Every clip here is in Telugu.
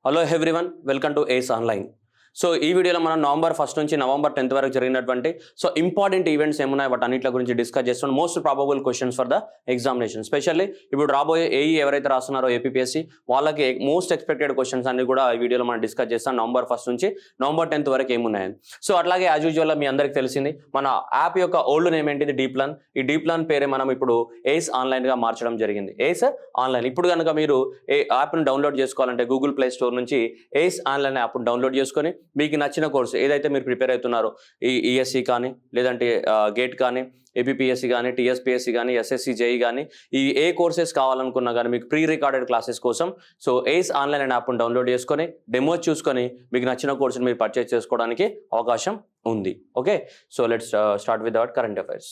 Hello everyone, welcome to Ace Online. So ఈ వీడియోలో మనం నవంబర్ 1 నుంచి నవంబర్ 10 వరకు జరిగినటువంటి ఇంపార్టెంట్ ఈవెంట్స్ ఏమున్నాయి వాటి అన్నింటి గురించి డిస్కస్ చేస్తున్నాం. Most probable questions for the examination. Specially ఇప్పుడు రాబోయే ఏఈ ఎవరైతే రాస్తున్నారో ఏపీఎస్సీ వాళ్ళకి మోస్ట్ ఎక్స్పెక్టెడ్ క్వశ్చన్స్ అన్ని కూడా ఈ వీడియోలో మనం డిస్కస్ చేస్తాం. నవంబర్ 1 నుంచి నవంబర్ 10 వరకు ఏమున్నాయని. సో అట్లాగే యాజ్ యూజువల్ మీ అందరికీ తెలిసింది మన యాప్ యొక్క ఓల్డ్ నేమ్ ఏంటిది, డీప్లర్న్. ఈ డీప్లర్న్ పేరే మనం ఇప్పుడు ఏస్ ఆన్లైన్గా మార్చడం జరిగింది. ఏస్ ఆన్లైన్. ఇప్పుడు కనుక మీరు ఏ యాప్ను డౌన్లోడ్ చేసుకోవాలంటే గూగుల్ ప్లే స్టోర్ నుంచి ఏస్ ఆన్లైన్ యాప్ను డౌన్లోడ్ చేసుకొని మీకు నచ్చిన కోర్సు ఏదైతే మీరు ప్రిపేర్ అవుతున్నారో, ఈ ఈఎస్సీ కానీ, లేదంటే గేట్ కానీ, ఏపీఎస్సీ కానీ, టీఎస్పీఎస్సీ కానీ, ఎస్ఎస్సీ జేఈ కానీ, ఈ ఏ కోర్సెస్ కావాలనుకున్నా కానీ మీకు ప్రీ రికార్డెడ్ క్లాసెస్ కోసం సో ఏస్ ఆన్లైన్ అనే యాప్ను డౌన్లోడ్ చేసుకొని డెమో చూసుకొని మీకు నచ్చిన కోర్సుని మీరు పర్చేస్ చేసుకోవడానికి అవకాశం ఉంది. Okay, so let's start with our current affairs.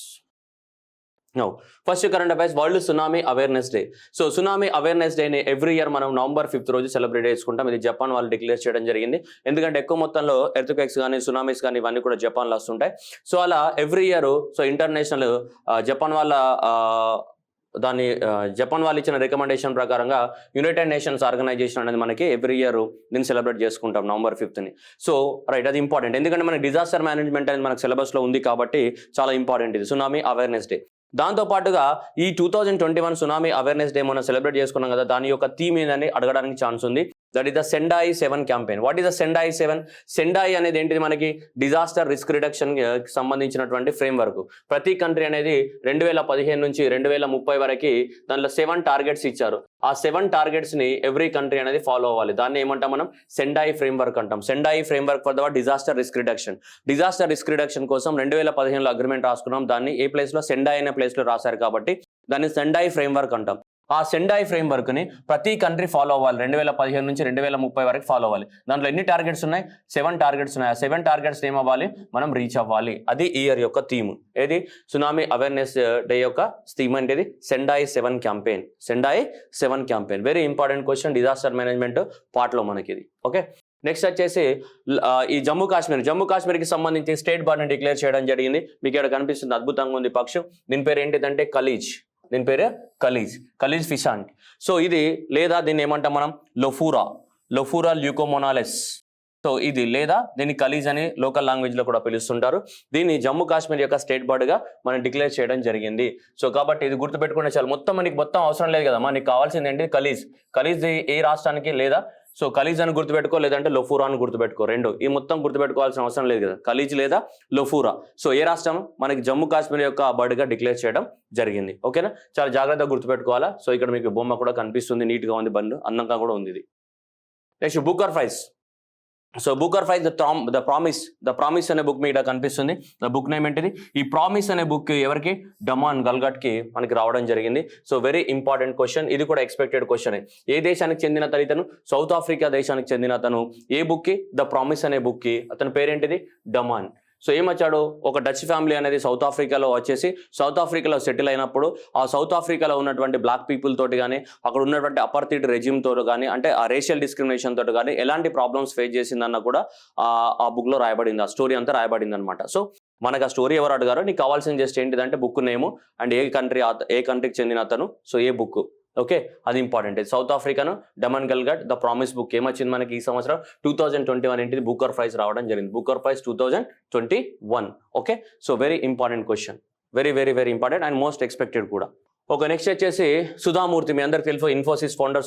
No first current affairs, world tsunami awareness day. So tsunami awareness డేని ఎవ్రీ ఇయర్ మనం నవంబర్ 5 రోజు సెలబ్రేట్ చేసుకుంటాం. ఇది జపాన్ వాళ్ళు డిక్లేర్ చేయడం జరిగింది. ఎందుకంటే ఎక్కువ మొత్తంలో ఎర్త్క్వేక్స్ కానీ, సునామీస్ కానీ ఇవన్నీ కూడా జపాన్లో వస్తుంటాయి. సో అలా every year so international Japan వాళ్ళ దాన్ని జపాన్ వాళ్ళు ఇచ్చిన రికమెండేషన్ ప్రకారంగా యునైటెడ్ నేషన్స్ ఆర్గనైజేషన్ అనేది మనకి ఎవ్రీ ఇయర్ దీన్ని సెలబ్రేట్ చేసుకుంటాం నవంబర్ 5ని. సో రైట్, అది ఇంపార్టెంట్. ఎందుకంటే మనకి డిజాస్టర్ మేనేజ్మెంట్ అనేది మనకు సిలబస్లో ఉంది కాబట్టి చాలా ఇంపార్టెంట్ ఇది సునామీ అవేర్నెస్ డే. దాంతోపాటుగా ఈ 2021 సునామీ అవేర్నెస్ డే మనం సెలబ్రేట్ చేసుకున్నాం కదా, దాని యొక్క థీమ్ ఏందని అడగడానికి ఛాన్స్ ఉంది. That is the Sendai 7 campaign. What is the Sendai 7? Sendai అనేది ఏంటిది, మనకి డిజాస్టర్ రిస్క్ రిడక్షన్ సంబంధించినటువంటి ఫ్రేమ్వర్క్. ప్రతి కంట్రీ అనేది 2015 నుంచి 2030 వరకు దాంట్లో 7 టార్గెట్స్ ఇచ్చారు. ఆ 7 టార్గెట్స్ని ఎవ్రీ కంట్రీ అనేది ఫాలో అవ్వాలి. దాన్ని ఏమంటాం మనం, సెండాయి ఫ్రేమ్వర్క్ అంటాం. Sendai framework for the disaster risk reduction. Disaster risk reduction కోసం 2015లో అగ్రిమెంట్ రాసుకున్నాం. దాన్ని ఏ ప్లేస్లో, సెండాయి అనే ప్లేస్లో రాశారు కాబట్టి దాన్ని సెండాయి ఫ్రేమ్వర్క్ అంటాం. ఆ సెండాయి ఫ్రేమ్వర్క్ని ప్రతి కంట్రీ ఫాలో అవ్వాలి. 2015 నుంచి 2030 వరకు ఫాలో అవ్వాలి. దాంట్లో ఎన్ని టార్గెట్స్ ఉన్నాయి? 7 టార్గెట్స్ ఉన్నాయి. ఆ 7 టార్గెట్స్ ఏమవ్వాలి, మనం రీచ్ అవ్వాలి. అది ఈ ఇయర్ యొక్క థీమ్. ఏది, సునామీ అవేర్నెస్ డే యొక్క థీమ్ అంటే Sendai 7 campaign. Sendai 7 campaign very important question disaster management పార్ట్లో మనకి ఇది. ఓకే, నెక్స్ట్ వచ్చేసి ఈ జమ్మూ కాశ్మీర్కి సంబంధించి స్టేట్ బర్డ్ని డిక్లేర్ చేయడం జరిగింది. మీకు ఇక్కడ కనిపిస్తుంది, అద్భుతంగా ఉంది పక్షి. దీని పేరు ఏంటిదంటే కలీజ్. దీని పేరు కలీజ్ ఫిషాంట్. సో ఇది లేదా దీన్ని ఏమంటాం మనం, లొఫూరా ల్యూకోమోనాలెస్. సో ఇది లేదా దీన్ని కలీజ్ అని లోకల్ లాంగ్వేజ్లో కూడా పిలుస్తుంటారు. దీన్ని జమ్మూ కాశ్మీర్ యొక్క స్టేట్ బర్డ్గా మనం డిక్లేర్ చేయడం జరిగింది. సో కాబట్టి ఇది గుర్తుపెట్టుకునే చాలు. మొత్తం అవసరం లేదు కదా, మనకి కావాల్సింది ఏంటి, కలీజ్ ఏ రాష్ట్రానికి లేదా సో కలీజ్ అని గుర్తుపెట్టుకో, లేదంటే లొఫూరా అని గుర్తుపెట్టుకో. రెండు ఈ మొత్తం గుర్తుపెట్టుకోవాల్సిన అవసరం లేదు కదా, కలీజ్ లేదా లొఫూరా. సో ఏ రాష్ట్రం, మనకి జమ్మూ కాశ్మీర్ యొక్క బర్డ్గా డిక్లేర్ చేయడం జరిగింది. ఓకేనా, చాలా జాగ్రత్తగా గుర్తుపెట్టుకోవాలా. సో ఇక్కడ మీకు బొమ్మ కూడా కనిపిస్తుంది, నీట్గా ఉంది, బండ్ అందంగా కూడా ఉంది ఇది. Next Booker prize. So Booker prize the promise అనే బుక్ మీద కనిపిస్తుంది. ద బుక్ నేమ్ ఏంటిది, ఈ ప్రామిస్ అనే బుక్ ఎవరికి, డమాన్ గల్గట్కి మనకి రావడం జరిగింది. సో వెరీ ఇంపార్టెంట్ క్వశ్చన్, ఇది కూడా ఎక్స్పెక్టెడ్ క్వశ్చన్. ఏ దేశానికి చెందిన తను, సౌత్ ఆఫ్రికా దేశానికి చెందిన తను. ఏ బుక్కి, ద ప్రామిస్ అనే బుక్కి అతని పేరేంటిది, డమాన్. సో ఏమొచ్చాడు, ఒక డచ్ ఫ్యామిలీ అనేది సౌత్ ఆఫ్రికాలో వచ్చేసి సౌత్ ఆఫ్రికాలో సెటిల్ అయినప్పుడు ఆ సౌత్ ఆఫ్రికాలో ఉన్నటువంటి బ్లాక్ పీపుల్ తోటి కానీ, అక్కడ ఉన్నటువంటి అపార్థైడ్ రెజిమ్ తోటి కానీ, అంటే ఆ రేషియల్ డిస్క్రిమినేషన్ తోటి కానీ ఎలాంటి ప్రాబ్లమ్స్ ఫేస్ చేసిందన్న కూడా ఆ బుక్లో రాయబడింది. ఆ స్టోరీ అంతా రాయబడింది అనమాట. సో మనకు ఆ స్టోరీ ఎవరు అడిగారో నీకు కావాల్సింది జస్ట్ ఏంటిదంటే బుక్ నేము అండ్ ఏ కంట్రీకి చెందిన అతను, సో ఏ బుక్. ఓకే, అది ఇంపార్టెంట్. సౌత్ ఆఫ్రికాను Damon Galgut the promise book ఏమొచ్చింది మనకి ఈ సంవత్సరం 2021 ఏంటిది, బుకర్ ప్రైజ్ రావడం జరిగింది. Booker prize 2021. Okay, so very important question, very very very important and most expected కూడా. ఓకే, నెక్స్ట్ వచ్చేసి సుధామూర్తి. మీ అందరికి తెలుసు, ఇన్ఫోసిస్ ఫౌండర్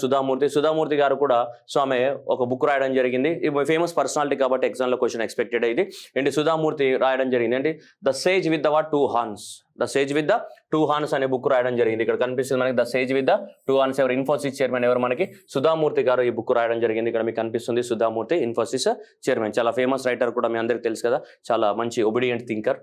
సుధామూర్తి గారు కూడా సో ఆమె ఒక బుక్ రాయడం జరిగింది. ఫేమస్ పర్సనాలిటీ కాబట్టి ఎగ్జామ్లో క్వశ్చన్ ఎక్స్పెక్టెడ్ అయింది. ఏంటి, సుధామూర్తి రాయడం జరిగింది ఏంటి, the sage with the two horns అనే బుక్ రాయడం జరిగింది. ఇక్కడ కనిపిస్తుంది మనకి the sage with the two horns. ఎవరు, ఇన్ఫోసిస్ చైర్మన్ ఎవరు, మనకి సుధామూర్తి గారు ఈ బుక్ రాయడం జరిగింది. ఇక్కడ మీకు కనిపిస్తుంది సుధామూర్తి, ఇన్ఫోసిస్ చైర్మన్. చాలా ఫేమస్ రైటర్ కూడా, మీ అందరికి తెలుసు కదా, చాలా మంచి ఒబీడియంట్ థింకర్.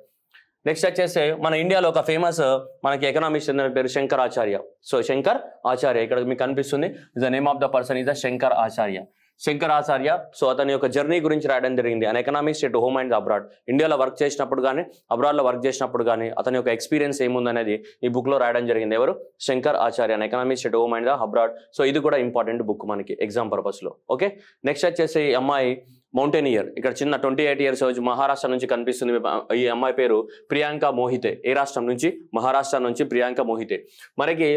నెక్స్ట్ వచ్చేసి మన ఇండియాలో ఒక ఫేమస్ మనకి ఎకనామిక్స్ పేరు శంకర్ ఆచార్య. సో శంకర్ ఆచార్య ఇక్కడ మీకు కనిపిస్తుంది. Is the name of the person is the Shankar Acharya. So అతని యొక్క జర్నీ గురించి రాయడం జరిగింది. On economics at home and abroad. ఇండియాలో వర్క్ చేసినప్పుడు కానీ, అబ్రాడ్లో వర్క్ చేసినప్పుడు కానీ అతని యొక్క ఎక్స్పీరియన్స్ ఏముందనేది ఈ బుక్లో రాయడం జరిగింది. ఎవరు, Shankar Acharya, on economics at home and abroad. So ఇది కూడా ఇంపార్టెంట్ బుక్ మనకి ఎగ్జామ్ పర్పస్లో. ఓకే, నెక్స్ట్ వచ్చేసి అమ్మాయి మౌంటైనియర్. ఇక్కడ చిన్న 28 years మహారాష్ట్ర నుంచి కనిపిస్తుంది. ఈ అమ్మాయి పేరు ప్రియాంక మోహితే. ఏ రాష్ట్రం నుంచి, మహారాష్ట్ర నుంచి ప్రియాంక మోహితే. మనకి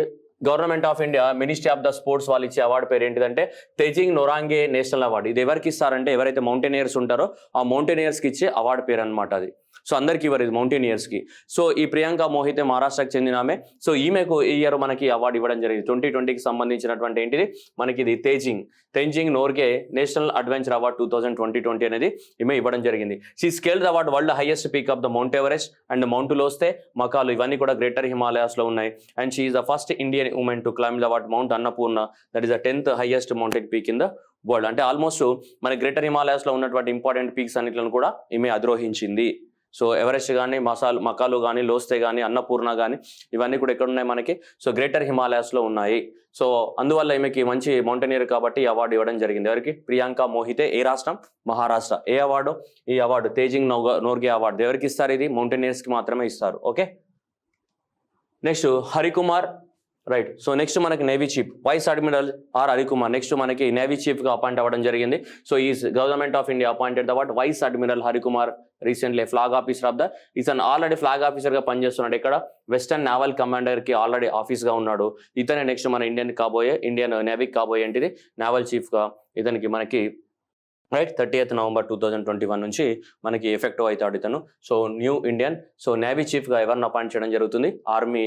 government of India ministry of the sports వాళ్ళు ఇచ్చే అవార్డు పేరు ఏంటిదంటే తేజింగ్ నొరాంగే నేషనల్ అవార్డు. ఇది ఎవరికి ఇస్తారంటే ఎవరైతే మౌంటైనియర్స్ ఉంటారో ఆ మౌంటైనియర్స్కి ఇచ్చే అవార్డు పేరు అనమాట అది. సో అందరికి ఇవ్వరు, ఇది మౌంటైనియర్స్కి. సో ఈ ప్రియాంక మోహితే మహారాష్ట్రకు చెందిన ఆమె. సో ఈమెకు ఈ ఇయర్ మనకి అవార్డు ఇవ్వడం జరిగింది. 2020కి సంబంధించినటువంటి ఏంటిది మనకి ఇది Tenzing Norgay national adventure award 2020 అనేది ఈమె ఇవ్వడం జరిగింది. She scale award world highest peak of the mount Everest and mount లోస్తే మకాలు ఇవన్నీ కూడా గ్రేటర్ హిమాలయాస్లో ఉన్నాయి. And she is the first Indian women to climb the award mount Annapurna, that is the 10th highest mountain peak in the world. అంటే ఆల్మోస్ట్ మన గ్రేటర్ హిమాలయాస్లో ఉన్నటువంటి ఇంపార్టెంట్ పీక్స్ అన్నిట్లను కూడా ఈమె అధిరోహించింది. సో ఎవరెస్ట్ కానీ మకాలు కానీ లోస్తే కానీ అన్నపూర్ణ కానీ ఇవన్నీ కూడా ఎక్కడ ఉన్నాయి మనకి? సో గ్రేటర్ హిమాలయాస్లో ఉన్నాయి. సో అందువల్ల ఈమెకి మంచి మౌంటైనియర్ కాబట్టి ఈ అవార్డు ఇవ్వడం జరిగింది. ఎవరికి? ప్రియాంక మోహితే. ఏ రాష్ట్రం? మహారాష్ట్ర. ఏ అవార్డు? ఈ అవార్డు తేజింగ్ నోర్గే అవార్డు. ఎవరికి ఇస్తారు? ఇది మౌంటైనియర్స్కి మాత్రమే ఇస్తారు. Okay, next Harikumar. Right. So next మనకి navy chief vice admiral R Harikumar next మనకి నేవీ చీఫ్గా అపాయింట్ అవ్వడం జరిగింది. సో ఈ government of India appointed the what vice admiral Harikumar recently flag officer of the ఇతను ఆల్రెడీ ఫ్లాగ్ ఆఫీసర్గా పనిచేస్తున్నాడు. ఇక్కడ వెస్టర్న్ నావల్ కమాండర్కి ఆల్రెడీ ఆఫీస్గా ఉన్నాడు. ఇతనే నెక్స్ట్ మన ఇండియన్ నేవీకి కాబోయే ఏంటిది నావల్ చీఫ్గా ఇతనికి మనకి రైట్ 30th November 2021 నుంచి మనకి ఎఫెక్టివ్ అవుతాడు ఇతను. సో న్యూ ఇండియన్ నేవీ చీఫ్గా ఎవరిని అపాయింట్ చేయడం జరుగుతుంది? ఆర్మీ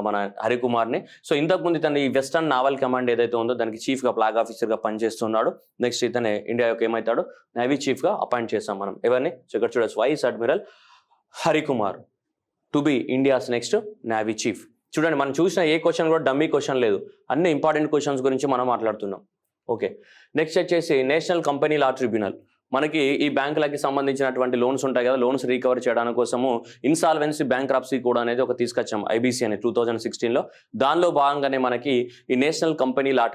మన హరికుమార్ని. సో ఇంతకుముందు ఇతను ఈ వెస్టర్న్ నావల్ కమాండ్ ఏదైతే ఉందో దానికి చీఫ్గా ఫ్లాగ్ ఆఫీసర్గా పనిచేస్తున్నాడు. నెక్స్ట్ ఇతనే ఇండియా యొక్క ఏమవుతాడు? నేవీ చీఫ్గా అపాయింట్ చేస్తాం మనం. ఎవరిని? సో ఇక్కడ చూడొచ్చు vice admiral Harikumar to be India's next navy chief. చూడండి, మనం చూసిన ఏ క్వశ్చన్ కూడా డమ్మీ క్వశ్చన్ లేదు, అన్ని ఇంపార్టెంట్ క్వశ్చన్స్ గురించి మనం మాట్లాడుతున్నాం. ఓకే, నెక్స్ట్ వచ్చేసి నేషనల్ కంపెనీ లా ట్రిబ్యునల్. మనకి ఈ బ్యాంకులకి సంబంధించినటువంటి లోన్స్ ఉంటాయి కదా, లోన్స్ రికవర్ చేయడానికి కోసము ఇన్సాల్వెన్సీ బ్యాంక్రప్సీ కూడా అనేది ఒక తీసుకొచ్చాం ఐబీసీ అని 2016లో. దానిలో భాగంగానే మనకి ఈ national company law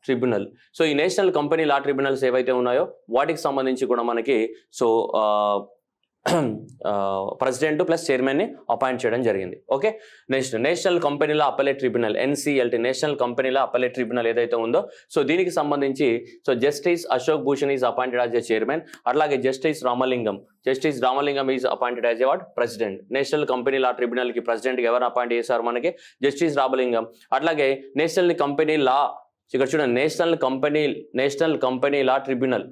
tribunal. So ఈ నేషనల్ కంపెనీ లా ట్రిబ్యునల్స్ ఏవైతే ఉన్నాయో వాటికి సంబంధించి కూడా మనకి సో ప్రెసిడెంట్ ప్లస్ చైర్మన్ని అపాయింట్ చేయడం జరిగింది. ఓకే, నెక్స్ట్ నేషనల్ కంపెనీల అపలేట్ ట్రిబ్యునల్ NCLT నేషనల్ కంపెనీల అపలేట్ ట్రిబ్యునల్ ఏదైతే ఉందో సో దీనికి సంబంధించి so justice Ashok Bhushan is appointed as a chairman. అట్లాగే justice Ramalingam is appointed as a what president. National company law ట్రిబ్యునల్కి ప్రెసిడెంట్కి ఎవరు అపాయింట్ చేశారు? మనకి జస్టిస్ రామలింగం. అట్లాగే నేషనల్ కంపెనీ లా, ఇక్కడ చూడండి నేషనల్ కంపెనీ లా ట్రిబ్యునల్.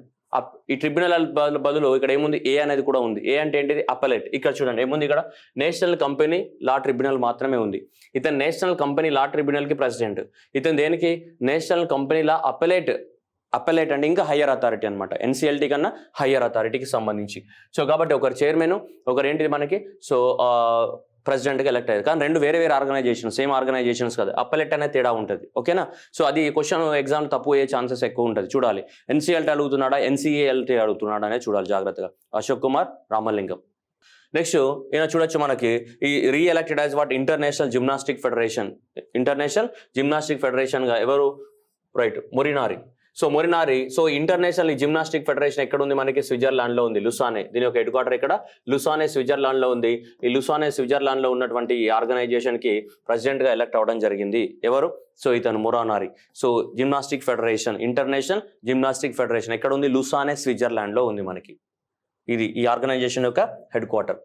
ఈ ట్రిబ్యునల్ బదులు ఇక్కడ ఏముంది? ఏ అనేది కూడా ఉంది. ఏ అంటే ఏంటిది? అపలేట్. ఇక్కడ చూడండి ఏముంది? ఇక్కడ నేషనల్ కంపెనీ లా ట్రిబ్యునల్ మాత్రమే ఉంది. ఇతను నేషనల్ కంపెనీ లా ట్రిబ్యునల్కి ప్రెసిడెంట్. ఇతను దేనికి? నేషనల్ కంపెనీ లా అపలేట్ అంటే ఇంకా హయ్యర్ అథారిటీ అనమాట, NCLT కన్నా హయ్యర్ అథారిటీకి సంబంధించి. సో కాబట్టి ఒకరు చైర్మన్, ఒకరు ఏంటిది మనకి సో ప్రెసిడెంట్గా ఎలక్ట్ అయ్యారు. కానీ రెండు వేరే ఆర్గనైజేషన్స్, సేమ్ ఆర్గనైజేషన్స్ కదా, అప్పలెట్ అనే తేడా ఉంటుంది. ఓకేనా? సో అది క్వశ్చన్ ఎగ్జామ్ తప్పు అయ్యే ఛాన్సెస్ ఎక్కువ ఉంటుంది. చూడాలి NCLT అడుగుతున్నాడా NCALT అడుగుతున్నాడా అనేది చూడాలి జాగ్రత్తగా. అశోక్ కుమార్ రామలింగం. నెక్స్ట్ ఈయన చూడొచ్చు మనకి ఈ reelected as what international gymnastic ఫెడరేషన్గా ఎవరు? Right, Morinari. So international gymnastic federation ఎక్కడ ఉంది? మనకి స్విట్జర్లాండ్లో ఉంది, లుసానే. దీని యొక్క హెడ్ క్వార్టర్ ఇక్కడ లుసానే స్విట్జర్లాండ్లో ఉంది. ఈ లుసానే స్విట్జర్లాండ్లో ఉన్నటువంటి ఈ ఆర్గనైజేషన్కి ప్రెసిడెంట్గా ఎలక్ట్ అవ్వడం జరిగింది. ఎవరు? సో ఇతను మొరానారి. సో ఇంటర్నేషనల్ జిమ్నాస్టిక్ ఫెడరేషన్ ఎక్కడ ఉంది? లుసానే స్విట్జర్లాండ్లో ఉంది మనకి. ఇది ఈ ఆర్గనైజేషన్ యొక్క హెడ్ క్వార్టర్.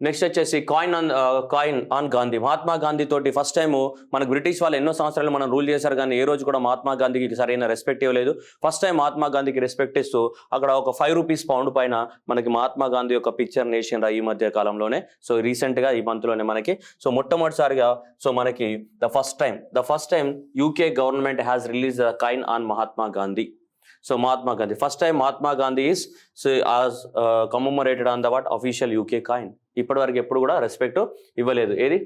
నెక్స్ట్ వచ్చేసి కాయిన్ ఆన్ గాంధీ. మహాత్మా గాంధీ తోటి ఫస్ట్ టైం మనకు బ్రిటిష్ వాళ్ళు ఎన్నో సంవత్సరాలు మనం రూల్ చేశారు, కానీ ఏ రోజు కూడా మహాత్మా గాంధీకి సరైన రెస్పెక్ట్ ఇవ్వలేదు. ఫస్ట్ టైం మహాత్మా గాంధీకి రెస్పెక్ట్ ఇస్తూ అక్కడ ఒక 5 రూపీస్ పౌండ్ పైన మనకి మహాత్మా గాంధీ యొక్క పిక్చర్ నేషన్ ఈ మధ్య కాలంలోనే. సో రీసెంట్గా ఈ మంత్లోనే మనకి సో మొట్టమొదటిసారిగా సో మనకి the first time UK government has release the coin on Mahatma Gandhi. So Mahatma Gandhi first time Mahatma Gandhi is commemorated on the what official UK coin. ఇప్పటివరకు ఎప్పుడు కూడా రెస్పెక్ట్ ఇవ్వలేదు. ఏది?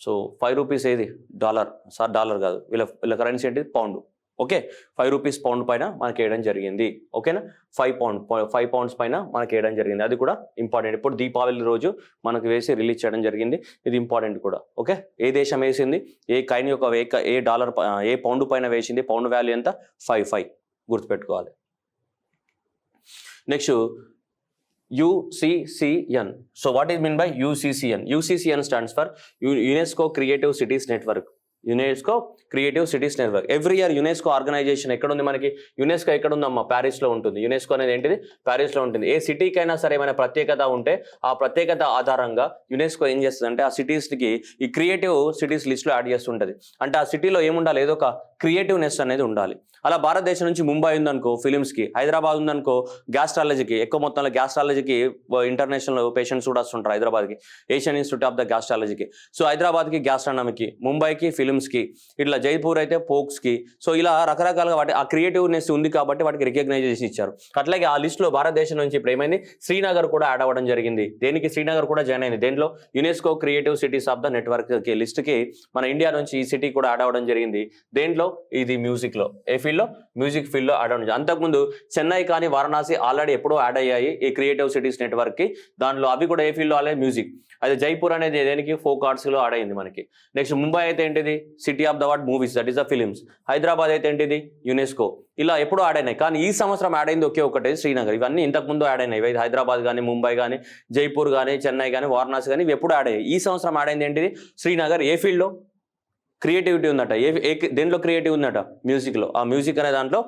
సో 5 రూపీస్ ఏది? డాలర్ కాదు, వీళ్ళ కరెన్సీ ఏంటి? పౌండ్. ఓకే, 5 రూపీస్ పౌండ్ పైన మనకి వేయడం జరిగింది. ఓకేనా? 5 పౌండ్స్ పైన మనకి వేయడం జరిగింది. అది కూడా ఇంపార్టెంట్. ఇప్పుడు దీపావళి రోజు మనకు వేసి రిలీజ్ చేయడం జరిగింది. ఇది ఇంపార్టెంట్ కూడా. ఓకే, ఏ దేశం వేసింది? ఏ కాయిన్ యొక్క ఏ పౌండ్ పైన వేసింది? పౌండ్ వాల్యూ ఎంత? 5 గుర్తుపెట్టుకోవాలి. Next UCCN. So what is mean by UCCN? UCCN stands for UNESCO Creative Cities Network. UNESCO creative cities network. Every year UNESCO organisation ఎక్కడ ఉంది మనకి? యునెస్కో ఎక్కడ ఉందమ్మా? ప్యారిస్లో ఉంటుంది. యునెస్కో అనేది ఏంటిది? ప్యారిస్లో ఉంటుంది. ఏ సిటీకైనా సరే ఏమైనా ప్రత్యేకత ఉంటే ఆ ప్రత్యేకత ఆధారంగా యునెస్కో ఏం చేస్తుంది అంటే ఆ సిటీస్కి ఈ క్రియేటివ్ సిటీస్ లిస్ట్లో యాడ్ చేస్తుంటుంది. అంటే ఆ సిటీలో ఏముండాలి? ఏదో ఒక క్రియేటివ్నెస్ అనేది ఉండాలి. అలా భారతదేశం నుంచి ముంబై ఉందనుకో ఫిలిమ్స్కి, హైదరాబాద్ ఉందనుకో గ్యాస్ట్రాలజీకి, ఎక్కువ మొత్తంలో గ్యాస్ట్రాలజీకి ఇంటర్నేషనల్ పేషెంట్స్ కూడా వస్తుంటారు హైదరాబాద్కి, ఏషియన్ ఇన్స్టిట్యూట్ ఆఫ్ ద గ్యాస్ట్రాలజీకి. సో హైదరాబాద్కి గ్యాస్ట్రానమీకి, ముంబైకి ఫిలిమ్స్కి, ఇట్లా జైపూర్ అయితే పోక్స్కి. సో ఇలా రకరకాలుగా వాటి ఆ క్రియేటివ్నెస్ ఉంది కాబట్టి వాటికి రికగ్నైజేషన్ ఇచ్చారు. అట్లాగే ఆ లిస్ట్లో భారతదేశం నుంచి ఇప్పుడు ఏమైంది? శ్రీనగర్ కూడా యాడ్ అవ్వడం జరిగింది. దేనికి? శ్రీనగర్ కూడా జాయిన్ అయింది దేంట్లో? UNESCO creative cities of the network లిస్ట్కి మన ఇండియా నుంచి ఈ సిటీ కూడా యాడ్ అవ్వడం జరిగింది. దేంట్లో? ఇది మ్యూజిక్లో. ఏ ఫీల్డ్లో? మ్యూజిక్ ఫీల్డ్లో యాడ్ అవ్వడం. అంతకుముందు చెన్నై కానీ వారణాసి ఆల్రెడీ ఎప్పుడో యాడ్ అయ్యాయి ఈ క్రియేటివ్ సిటీస్ నెట్వర్క్కి. దాంట్లో అవి కూడా ఏ ఫీల్డ్లో ఆల్రెడీ మ్యూజిక్. అదే జైపూర్ అనేది దేనికి? ఫోక్ ఆర్ట్స్లో యాడ్ అయింది మనకి. నెక్స్ట్ ముంబై అయితే ఏంటిది? City of the word movies, that is the films. Hyderabad అయితే ఏంటిది? యునెస్కో. ఇలా ఎప్పుడో యాడ్ అయినాయి. కానీ ఈ సంవత్సరం యాడ్ అయింది ఒకే ఒకటి, శ్రీనగర్. ఇవన్నీ ఇంతకుముందు యాడ్ అయినాయి. హైదరాబాద్ కానీ, ముంబై కానీ, జైపూర్ కానీ, చెన్నై కానీ, వారణాసి కానీ ఇవి ఎప్పుడు యాడ్ అయ్యాయి. ఈ సంవత్సరం యాడ్ అయింది ఏంటిది? శ్రీనగర్. ఏ ఫీల్డ్లో? క్రియేటివిటీ ఉందట. దేంట్లో క్రియేటివ్ ఉందట? మ్యూజిక్లో. ఆ మ్యూజిక్ అనే దాంట్లో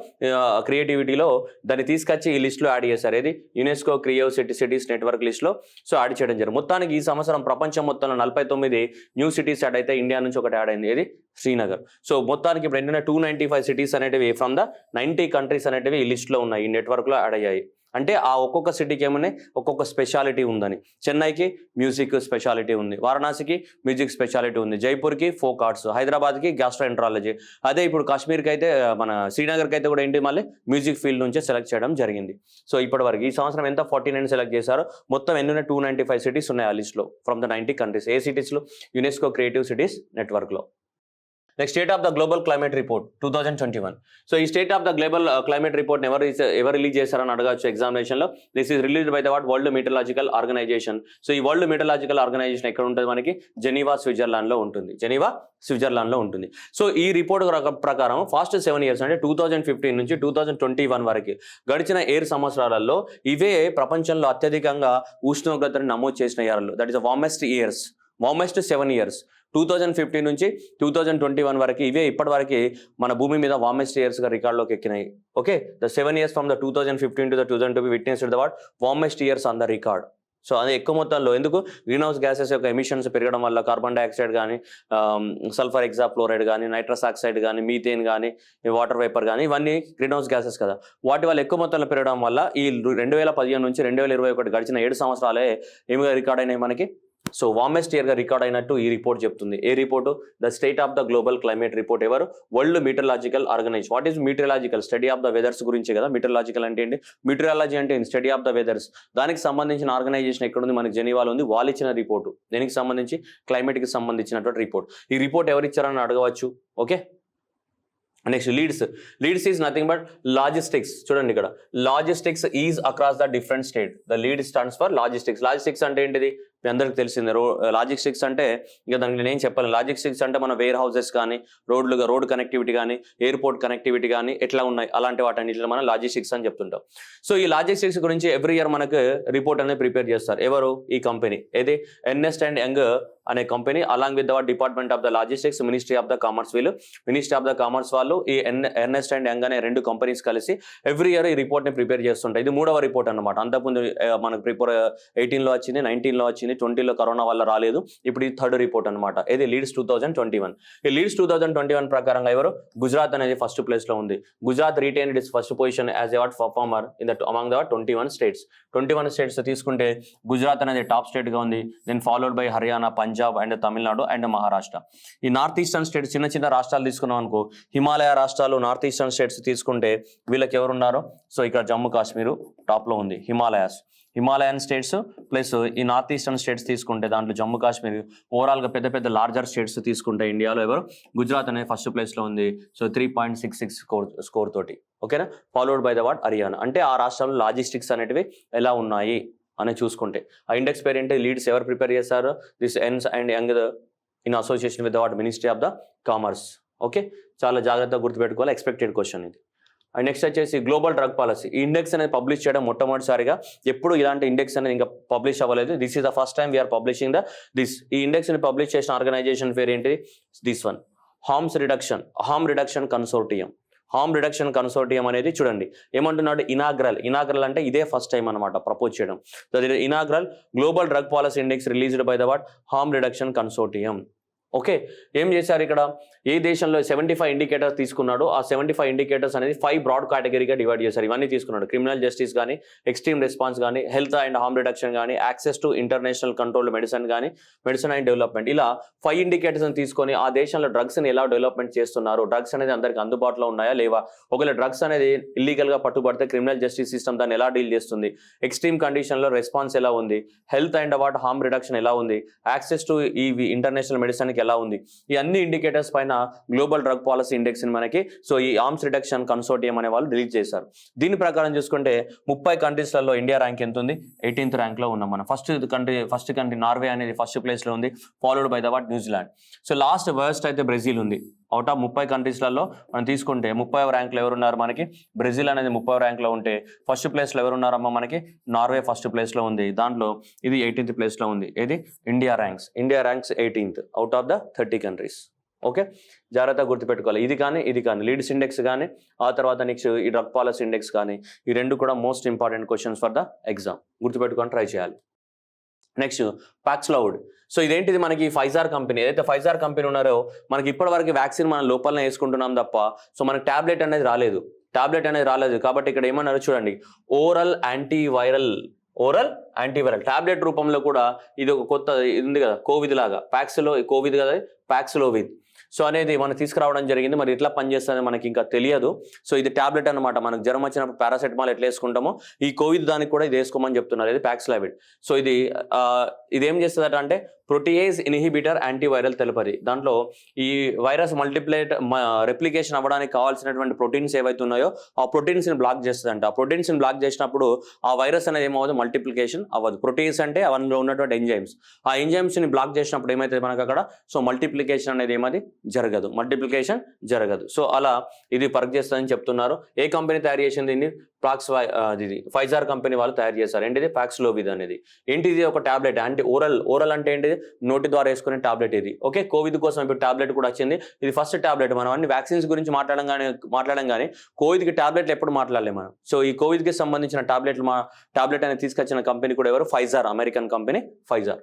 క్రియేటివిటీలో దాన్ని తీసుకొచ్చి ఈ లిస్ట్లో యాడ్ చేశారు. ఏది? యునెస్కో క్రియేటివ్ సిటీస్ నెట్వర్క్ లిస్ట్లో సో యాడ్ చేయడం జరిగింది. మొత్తానికి ఈ సంవత్సరం ప్రపంచం మొత్తంలో 49 న్యూ సిటీస్ యాడ్ అయితే ఇండియా నుంచి ఒకటి యాడ్ అయింది. ఏది? శ్రీనగర్. సో మొత్తానికి ఇప్పుడు ఏంటంటే 295 సిటీస్ అనేటివి ఫ్రమ్ ద 90 కంట్రీస్ అనేటివి ఈ లిస్ట్లో ఉన్నాయి, ఈ నెట్వర్క్లో యాడ్ అయ్యాయి. అంటే ఆ ఒక్కొక్క సిటీకి ఏమన్నా ఒక్కొక్క స్పెషాలిటీ ఉందని. చెన్నైకి మ్యూజిక్ స్పెషాలిటీ ఉంది, వారణాసికి మ్యూజిక్ స్పెషాలిటీ ఉంది, జైపూర్కి ఫోక్ ఆర్ట్స్, హైదరాబాద్కి గ్యాస్ట్రోఎంట్రాలజీ. అదే ఇప్పుడు కాశ్మీర్కి అయితే మన శ్రీనగర్కి అయితే కూడా ఏంటి మళ్ళీ మ్యూజిక్ ఫీల్డ్ నుంచే సెలెక్ట్ చేయడం జరిగింది. సో ఇప్పటివరకు ఈ సంవత్సరం ఎంత? 49 సెలెక్ట్ చేశారు. మొత్తం ఎన్ని ఉన్నాయి? 295 సిటీస్ ఉన్నాయి ఆ లిస్ట్లో ఫ్రమ్ ద 90 కంట్రీస్. ఏ సిటీస్లో? యునెస్కో క్రియేటివ్ సిటీస్ నెట్వర్క్లో. Next state of the global climate report 2021. So ఈ state of the global climate report ఎవరు రిలీజ్ చేశారని అడగచ్చు ఎగ్జామినేషన్లో. This is released by the World Meteorological Organization. So ఈ వరల్డ్ మెటీరియలాజికల్ ఆర్గనైజేషన్ ఎక్కడ ఉంటుంది మనకి? జెనీవా, స్విట్జర్లాండ్లో ఉంటుంది. జెనీవా, స్విట్జర్లాండ్లో ఉంటుంది. సో ఈ రిపోర్ట్ ప్రకారం ఫాస్ట్ 7 ఇయర్స్ అంటే 2015 నుంచి 2021 వరకు గడిచిన 7 సంవత్సరాలలో ఇవే ప్రపంచంలో అత్యధికంగా ఉష్ణోగ్రతను నమోదు చేసిన ఇయర్లు. That is the warmest years. Warmest 7 years 2015 నుంచి 2021 వరకు ఇవే ఇప్పటివరకు మన భూమి మీద వార్మెస్ట్ ఇయర్స్గా రికార్డులోకి ఎక్కినాయి. Okay, the 7 years from the 2015 to the 2020 witnessed the what warmest years on the record. So అది ఎక్కువ మొత్తంలో ఎందుకు? గ్రీన్ హౌస్ గ్యాసెస్ యొక్క ఎమిషన్స్ పెరగడం వల్ల కార్బన్ డైఆక్సైడ్ కానీ, సల్ఫర్ హెక్సాఫ్లోరైడ్ కానీ, నైట్రస్ ఆక్సైడ్ కానీ, మీథేన్ కానీ, వాటర్ వేపర్ కానీ ఇవన్నీ గ్రీన్ హౌస్ గ్యాసెస్ కదా. వాటి వల్ల ఎక్కువ మొత్తంలో పెరగడం వల్ల ఈ 2015 నుంచి 2021 గడిచిన 7 సంవత్సరాలే ఏమిగా రికార్డ్ అయినాయి మనకి? సో వార్మెస్ట్ ఇయర్గా రికార్డ్ అయినట్టు ఈ రిపోర్ట్ చెప్తుంది. ఏ report? The state of the global climate report. ఎవరు? World Meteorological Organization. What is meteorological? Study of the weathers గురించి కదా. మెటీరియలాజికల్ అంటే ఏంటి? మెటీరియలాజీ అంటే స్టడీ ఆఫ్ ద వెదర్స్. దానికి సంబంధించిన ఆర్గనైజేషన్ ఎక్కడుంది? మనకి జెనీవాలో ఉంది. వాళ్ళు ఇచ్చిన రిపోర్టు దేనికి సంబంధించి? క్లైమేట్కి సంబంధించినటువంటి రిపోర్ట్. ఈ రిపోర్ట్ ఎవరు ఇచ్చారని అడగవచ్చు. Okay, next leads is nothing but logistics. చూడండి ఇక్కడ logistics is across the different state. The lead stands for logistics. Logistics అంటే ఏంటిది? మీ అందరికి తెలిసిందే. లాజిస్టిక్స్ అంటే ఇక దానికి నేను చెప్పాను. లాజిస్టిక్స్ అంటే మన వేర్ హౌసెస్ కానీ, రోడ్ కనెక్టివిటీ కానీ, ఎయిర్పోర్ట్ కనెక్టివిటీ కానీ ఎట్లా ఉన్నాయి అలాంటి వాటన్నిటిలో మనం లాజిస్టిక్స్ అని చెప్తుంటాం. సో ఈ లాజిస్టిక్స్ గురించి ఎవ్రీ ఇయర్ మనకు రిపోర్ట్ అనేది ప్రిపేర్ చేస్తారు. ఎవరు? ఈ కంపెనీ. ఏది? ఎర్నెస్ట్ అండ్ యంగ్ అనే company along with the department of the logistics, ministry of the commerce. Ministry of the commerce వాళ్ళు ఈ ఎర్నెస్ట్ అండ్ యంగ్ అనే 2 కంపెనీస్ కలిసి ఎవ్రీ ఇయర్ ఈ రిపోర్ట్ని ప్రిపేర్ చేస్తుంటాయి. ఇది 3వ రిపోర్ట్ అనమాట. అంతకుముందు మనకు 18లో వచ్చింది, 19లో వచ్చింది, 20లో కరోనా వల్ల రాలేదు. ఇప్పుడు ఇది 3rd రిపోర్ట్ అనమాట. ఇది లీడ్స్ 2021. ఈ లీడ్స్ 2021 ప్రకారంగా ఎవరు? గుజరాత్ అనేది ఫస్ట్ ప్లేస్లో ఉంది. Gujarat retained its first position as a performer in the among the 21 states. 21 states తీసుకుంటే గుజరాత్ అనేది టాప్ స్టేట్గా ఉంది. Then followed by Haryana, Punjab and Tamil Nadu and Maharashtra. ఈ నార్త్ ఈస్టర్న్ స్టేట్స్ చిన్న చిన్న రాష్ట్రాలు తీసుకున్నాం అనుకో, హిమాలయ రాష్ట్రాలు, నార్త్ ఈస్టర్న్ స్టేట్స్ తీసుకుంటే వీళ్ళకి ఎవరు ఉన్నారు? సో ఇక్కడ జమ్మూ కాశ్మీర్ టాప్లో ఉంది. హిమాలయన్ స్టేట్స్ ప్లస్ ఈ నార్త్ ఈస్టర్న్ స్టేట్స్ తీసుకుంటే దాంట్లో జమ్మూ కాశ్మీర్, ఓవరాల్గా పెద్ద లార్జర్ స్టేట్స్ తీసుకుంటే ఇండియాలో ఎవరు? గుజరాత్ అనేది ఫస్ట్ ప్లేస్లో ఉంది. సో 3.66 స్కోర్ తోటి. ఓకేనా? Followed by the what? Haryana. అంటే ఆ రాష్ట్రంలో లాజిస్టిక్స్ అనేటివి ఎలా ఉన్నాయి అని చూసుకుంటే ఆ ఇండెక్స్ పేరు ఏంటి? లీడ్స్ ఎవరు ప్రిపేర్ చేశారు? This Ernst and Young in association with the what? Ministry of the commerce. Okay, చాలా జాగ్రత్తగా గుర్తుపెట్టుకోవాలి. ఎక్స్పెక్టెడ్ క్వశ్చన్ ఇది. అండ్ నెక్స్ట్ వచ్చేసి గ్లోబల్ డ్రగ్ పాలసీ. ఈ ఇండెక్స్ అనేది పబ్లిష్ చేయడం మొట్టమొదటిసారిగా. ఎప్పుడు ఇలాంటి ఇండెక్స్ అనేది ఇంకా పబ్లిష్ అవ్వలేదు. This is the first time we are publishing this. ఈ ఇండెక్స్ని పబ్లిష్ చేసిన ఆర్గనైజేషన్ పేరు ఏంటి? This one. Harm reduction consortium అనేది చూడండి ఏమంటున్నాడు, ఇనాగ్రల్ అంటే ఇదే ఫస్ట్ టైం అనమాట ప్రపోజ్ చేయడం. So inaugural global drug policy index released by the what harm reduction consortium. Okay, ఏం చేశారు ఇక్కడ, ఏ దేశంలో 75 ఇండికేటర్స్ తీసుకున్నాడు, ఆ 75 ఇండికేటర్స్ అనేది 5 బ్రాడ్ కేటగిరీగా డివైడ్ చేశారు. ఇవన్నీ తీసుకున్నాడు, క్రిమినల్ జస్టిస్ కానీ, ఎక్స్ట్రీమ్ రెస్పాన్స్ కానీ, హెల్త్ అండ్ హార్మ్ రిడక్షన్ కానీ, access to international controlled medicine కానీ, మెడిసిన్ అండ్ డెవలప్మెంట్, ఇలా 5 ఇండికేటర్స్ తీసుకొని ఆ దేశంలో డ్రగ్స్ని ఎలా డెవలప్మెంట్ చేస్తున్నారు, డ్రగ్స్ అనేది అందరికి అందుబాటులో ఉన్నాయా లేవా, ఒకవేళ డ్రగ్స్ అనేది ఇల్లీగల్గా పట్టుబడితే క్రిమినల్ జస్టిస్ సిస్టమ్ దాన్ని ఎలా డీల్ చేస్తుంది, ఎక్స్ట్రీమ్ కండిషన్లో రెస్పాన్స్ ఎలా ఉంది, health and what harm reduction ఎలా ఉంది, యాక్సెస్ టు ఈ ఇంటర్నేషనల్ మెడిసిన్ ఎలా ఉంది, ఈ అన్ని ఇండికేటర్స్ పైన గ్లోబల్ డ్రగ్ పాలసీ ఇండెక్స్ ని మనకి సో ఈ ఆర్మ్స్ రిడక్షన్ కన్సోర్టియం అనే వాళ్ళు రిలీజ్ చేశారు. దీని ప్రకారం చూసుకుంటే 30 కంట్రీస్లలో ఇండియా ర్యాంక్ ఎంత ఉంది, 18th ర్యాంక్ లో ఉన్నాం మనం. ఫస్ట్ కంట్రీ నార్వే అనేది ఫస్ట్ ప్లేస్ లో ఉంది, followed by the what New Zealand. So last worst అయితే బ్రెజిల్ ఉంది. అవుట్ ఆఫ్ 30 కంట్రీస్లలో మనం తీసుకుంటే 30వ ర్యాంక్లో ఎవరున్నారు మనకి, బ్రెజిల్ అనేది 30వ ర్యాంక్లో ఉంటే ఫస్ట్ ప్లేస్లో ఎవరున్నారమ్మా మనకి, నార్వే ఫస్ట్ ప్లేస్లో ఉంది. దాంట్లో ఇది 18th ప్లేస్లో ఉంది. ఇది India ranks 18th out of the 30 countries. Okay, జాగ్రత్తగా గుర్తుపెట్టుకోవాలి. ఇది కానీ లీడ్స్ ఇండెక్స్ కానీ, ఆ తర్వాత నెక్స్ట్ ఈ డ్రగ్ పాలసీ ఇండెక్స్ కానీ, ఈ రెండు కూడా most important questions for the exam. గుర్తుపెట్టుకొని ట్రై చేయాలి. నెక్స్ట్ పాక్స్లౌడ్. సో ఇదేంటిది, మనకి ఫైజార్ కంపెనీ, ఏదైతే ఫైజార్ కంపెనీ ఉన్నారో మనకి ఇప్పటివరకు వ్యాక్సిన్ మనం లోపలనే వేసుకుంటున్నాం తప్ప సో మనకి టాబ్లెట్ అనేది రాలేదు. కాబట్టి ఇక్కడ ఏమన్నారు చూడండి, ఓరల్ యాంటీవైరల్ టాబ్లెట్ రూపంలో కూడా ఇది ఒక కొత్త ఇది ఉంది కదా, కోవిడ్ లాగా, కోవిడ్ కదా పాక్స్లోవిడ్ సో అనేది మనం తీసుకురావడం జరిగింది. మరి ఎట్లా పనిచేస్తుంది మనకి ఇంకా తెలియదు. సో ఇది టాబ్లెట్ అనమాట, మనకు జ్వరం వచ్చినప్పుడు పారాసెటమాల్ ఎట్లా వేసుకుంటామో ఈ కోవిడ్ దానికి కూడా ఇది వేసుకోమని చెప్తున్నారు. ఇది పాక్స్లోవిడ్. సో ఇది ఏం చేస్తుందట అంటే ప్రోటీయేజ్ ఇన్హిబిటర్ యాంటీవైరల్ తెలపది. దాంట్లో ఈ వైరస్ రెప్లికేషన్ అవ్వడానికి కావాల్సినటువంటి ప్రోటీన్స్ ఏవైతే ఉన్నాయో ఆ ప్రోటీన్స్ని బ్లాక్ చేస్తుందంట. ఆ ప్రోటీన్స్ని బ్లాక్ చేసినప్పుడు ఆ వైరస్ అనేది ఏమవుతుంది, మల్టిప్లికేషన్ అవ్వదు. ప్రోటీన్స్ అంటే అందులో ఉన్నటువంటి ఎంజైమ్స్, ఆ ఎంజైమ్స్ని బ్లాక్ చేసినప్పుడు ఏమైతుంది మనకు అక్కడ, సో మల్టిప్లికేషన్ అనేది జరగదు. సో అలా ఇది వర్క్ చేస్తుందని చెప్తున్నారు. ఏ కంపెనీ తయారు చేసింది దీన్ని, ఫైజార్ కంపెనీ వాళ్ళు తయారు చేశారు. ఏంటిది పాక్స్లోవిడ్ అనేది. ఏంటిది, ఒక టాబ్లెట్, ఓరల్ అంటే ఏంటిది, నోటి ద్వారా వేసుకునే టాబ్లెట్ ఇది. ఓకే, కోవిడ్ కోసం ఇప్పుడు టాబ్లెట్ కూడా వచ్చింది. ఇది ఫస్ట్ టాబ్లెట్. మనం అన్ని వ్యాక్సిన్స్ గురించి మాట్లాడడం కానీ కోవిడ్కి టాబ్లెట్లు ఎప్పుడు మాట్లాడలేము మనం. సో ఈ కోవిడ్కి సంబంధించిన టాబ్లెట్ అనేది తీసుకొచ్చిన కంపెనీ కూడా ఎవరు, ఫైజార్, అమెరికన్ కంపెనీ ఫైజార్.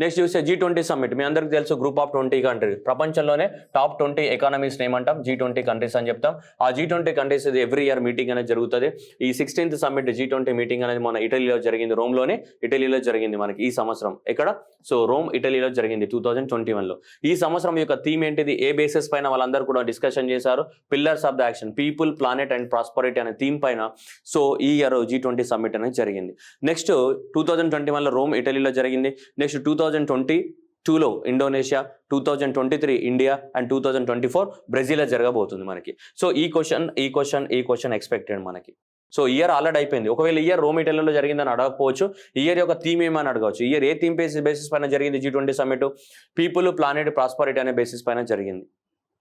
నెక్స్ట్ చూస్తే G20 సమ్మిట్. మీ అందరికీ తెలుసు, గ్రూప్ ఆఫ్ 20 కంట్రీస్, ప్రపంచంలోనే టాప్ 20 ఎకానమీస్ ఏమంటాం, G20 కంట్రీస్ అని చెప్తాం. ఆ G20 కంట్రీస్ ఇది ఎవ్రీ ఇయర్ మీటింగ్ అనేది జరుగుతుంది. ఈ 16th సమ్మిట్ G20 మీటింగ్ అనేది మన ఇటలీలో జరిగింది, ఇటలీలో జరిగింది మనకి ఈ సంవత్సరం. ఎక్కడ, సో రోమ్, ఇటలీలో జరిగింది 2021లో. ఈ సంవత్సరం యొక్క థీమ్ ఏంటిది, ఏ బేసిస్ పైన వాళ్ళందరూ కూడా డిస్కషన్ చేశారు, pillars of the action, people, planet and prosperity అనే థీమ్ పైన సో ఈ ఇయర్ G20 సమ్మిట్ అనేది జరిగింది. నెక్స్ట్ 2021లో రోమ్, ఇటలీలో జరిగింది. నెక్స్ట్ 2022లో ఇండోనేషియా, 2023 ఇండియా అండ్ 2024 బ్రెజిల్లో జరగబోతుంది మనకి. సో ఈ క్వశ్చన్ ఎక్స్పెక్టెడ్ మనకి. సో ఇయర్ ఆల్రెడీ అయిపోయింది. ఒకవేళ ఇయర్ రోమ్, ఇటలీలో జరిగిందని అడగకపోవచ్చు, ఇయర్ యొక్క థీమ్ ఏమని అడగవచ్చు. ఇయర్ ఏ థీమ్ బేసిస్ పైన జరిగింది G20 summit, people, planet, prosperity అనే బేసిస్ పైన జరిగింది.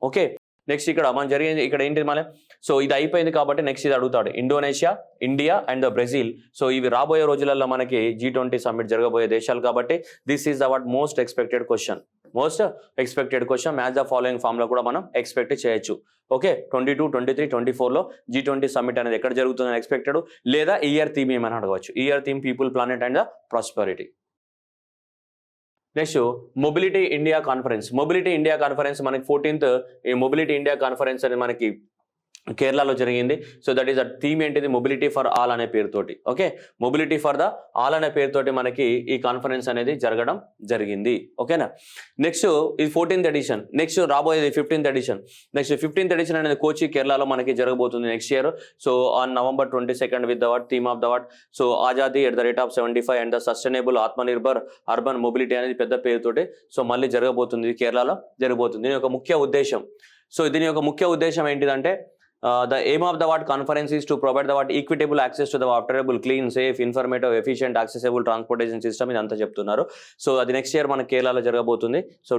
ఓకే, నెక్స్ట్ ఇక్కడ మనం జరిగింది ఇక్కడ ఏంటి మన, సో ఇది అయిపోయింది కాబట్టి నెక్స్ట్ ఇది అడుగుతాడు, Indonesia, India and Brazil. So ఇవి రాబోయే రోజులలో మనకి G20 సమ్మిట్ జరగబోయే దేశాలు కాబట్టి this is our most expected question. Match the following form లో కూడా మనం ఎక్స్పెక్ట్ చేయొచ్చు. ఓకే, 22, 23, 24లో G20 సమ్మిట్ అనేది ఎక్కడ జరుగుతుందని ఎక్స్పెక్టెడ్, లేదా ఇయర్ థీమ్ ఏమని అడగవచ్చు. Year theme people, planet and the prosperity. Next mobility India conference మనకి 14th ఈ మొబిలిటీ ఇండియా కాన్ఫరెన్స్ అనేది మనకి కేరళలో జరిగింది. So that is the theme ఏంటిది, మొబిలిటీ ఫర్ ఆల్ అనే పేరుతోటి. Okay, mobility for the all అనే పేరుతోటి మనకి ఈ కాన్ఫరెన్స్ అనేది జరగడం జరిగింది. ఓకేనా, నెక్స్ట్ ఇది 14th ఎడిషన్. నెక్స్ట్ రాబోయేది 15th edition. Next 15th edition అనేది కోచి, కేరళలో మనకి జరగబోతుంది next year. So on November 22 with the what theme of the what, so Azadi @75 and the sustainable Atmanirbhar urban mobility అనేది పెద్ద పేరుతోటి సో మళ్ళీ జరగబోతుంది, కేరళలో జరగబోతుంది. దీని యొక్క ముఖ్య ఉద్దేశం, ఏంటిదంటే the aim of the conference is to provide the equitable access to the affordable, clean, safe, informative, efficient, accessible transportation system ఇదంతా చెప్తున్నారు. సో అది నెక్స్ట్ ఇయర్ మన కేరళలో జరగబోతుంది. సో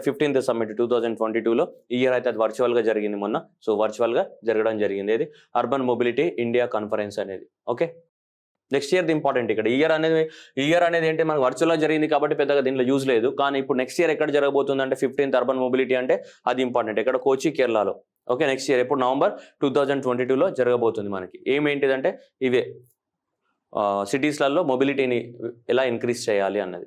15th సమ్మిట్ 2022లో. ఈ ఇయర్ అయితే అది వర్చువల్గా జరిగింది మొన్న. సో వర్చువల్గా జరగడం జరిగింది. ఇది అర్బన్ మొబిలిటీ ఇండియా కాన్ఫరెన్స్ అనేది. Okay, next year important. ఇక్కడ ఇయర్ అనేది ఏంటి, మనకు వర్చువల్గా జరిగింది కాబట్టి పెద్దగా దీంట్లో యూజ్ లేదు. కానీ ఇప్పుడు నెక్స్ట్ ఇయర్ ఎక్కడ జరగబోతుంది అంటే 15th అర్బన్ మొబిలిటీ అంటే అది ఇంపార్టెంట్. ఇక్కడ కోచి, కేరళలో. ఓకే, నెక్స్ట్ ఇయర్ ఎప్పుడు నవంబర్ 2022లో జరగబోతుంది. మనకి ఏమేంటిదంటే ఇవే సిటీస్లలో మొబిలిటీని ఎలా ఇంక్రీజ్ చేయాలి అన్నది.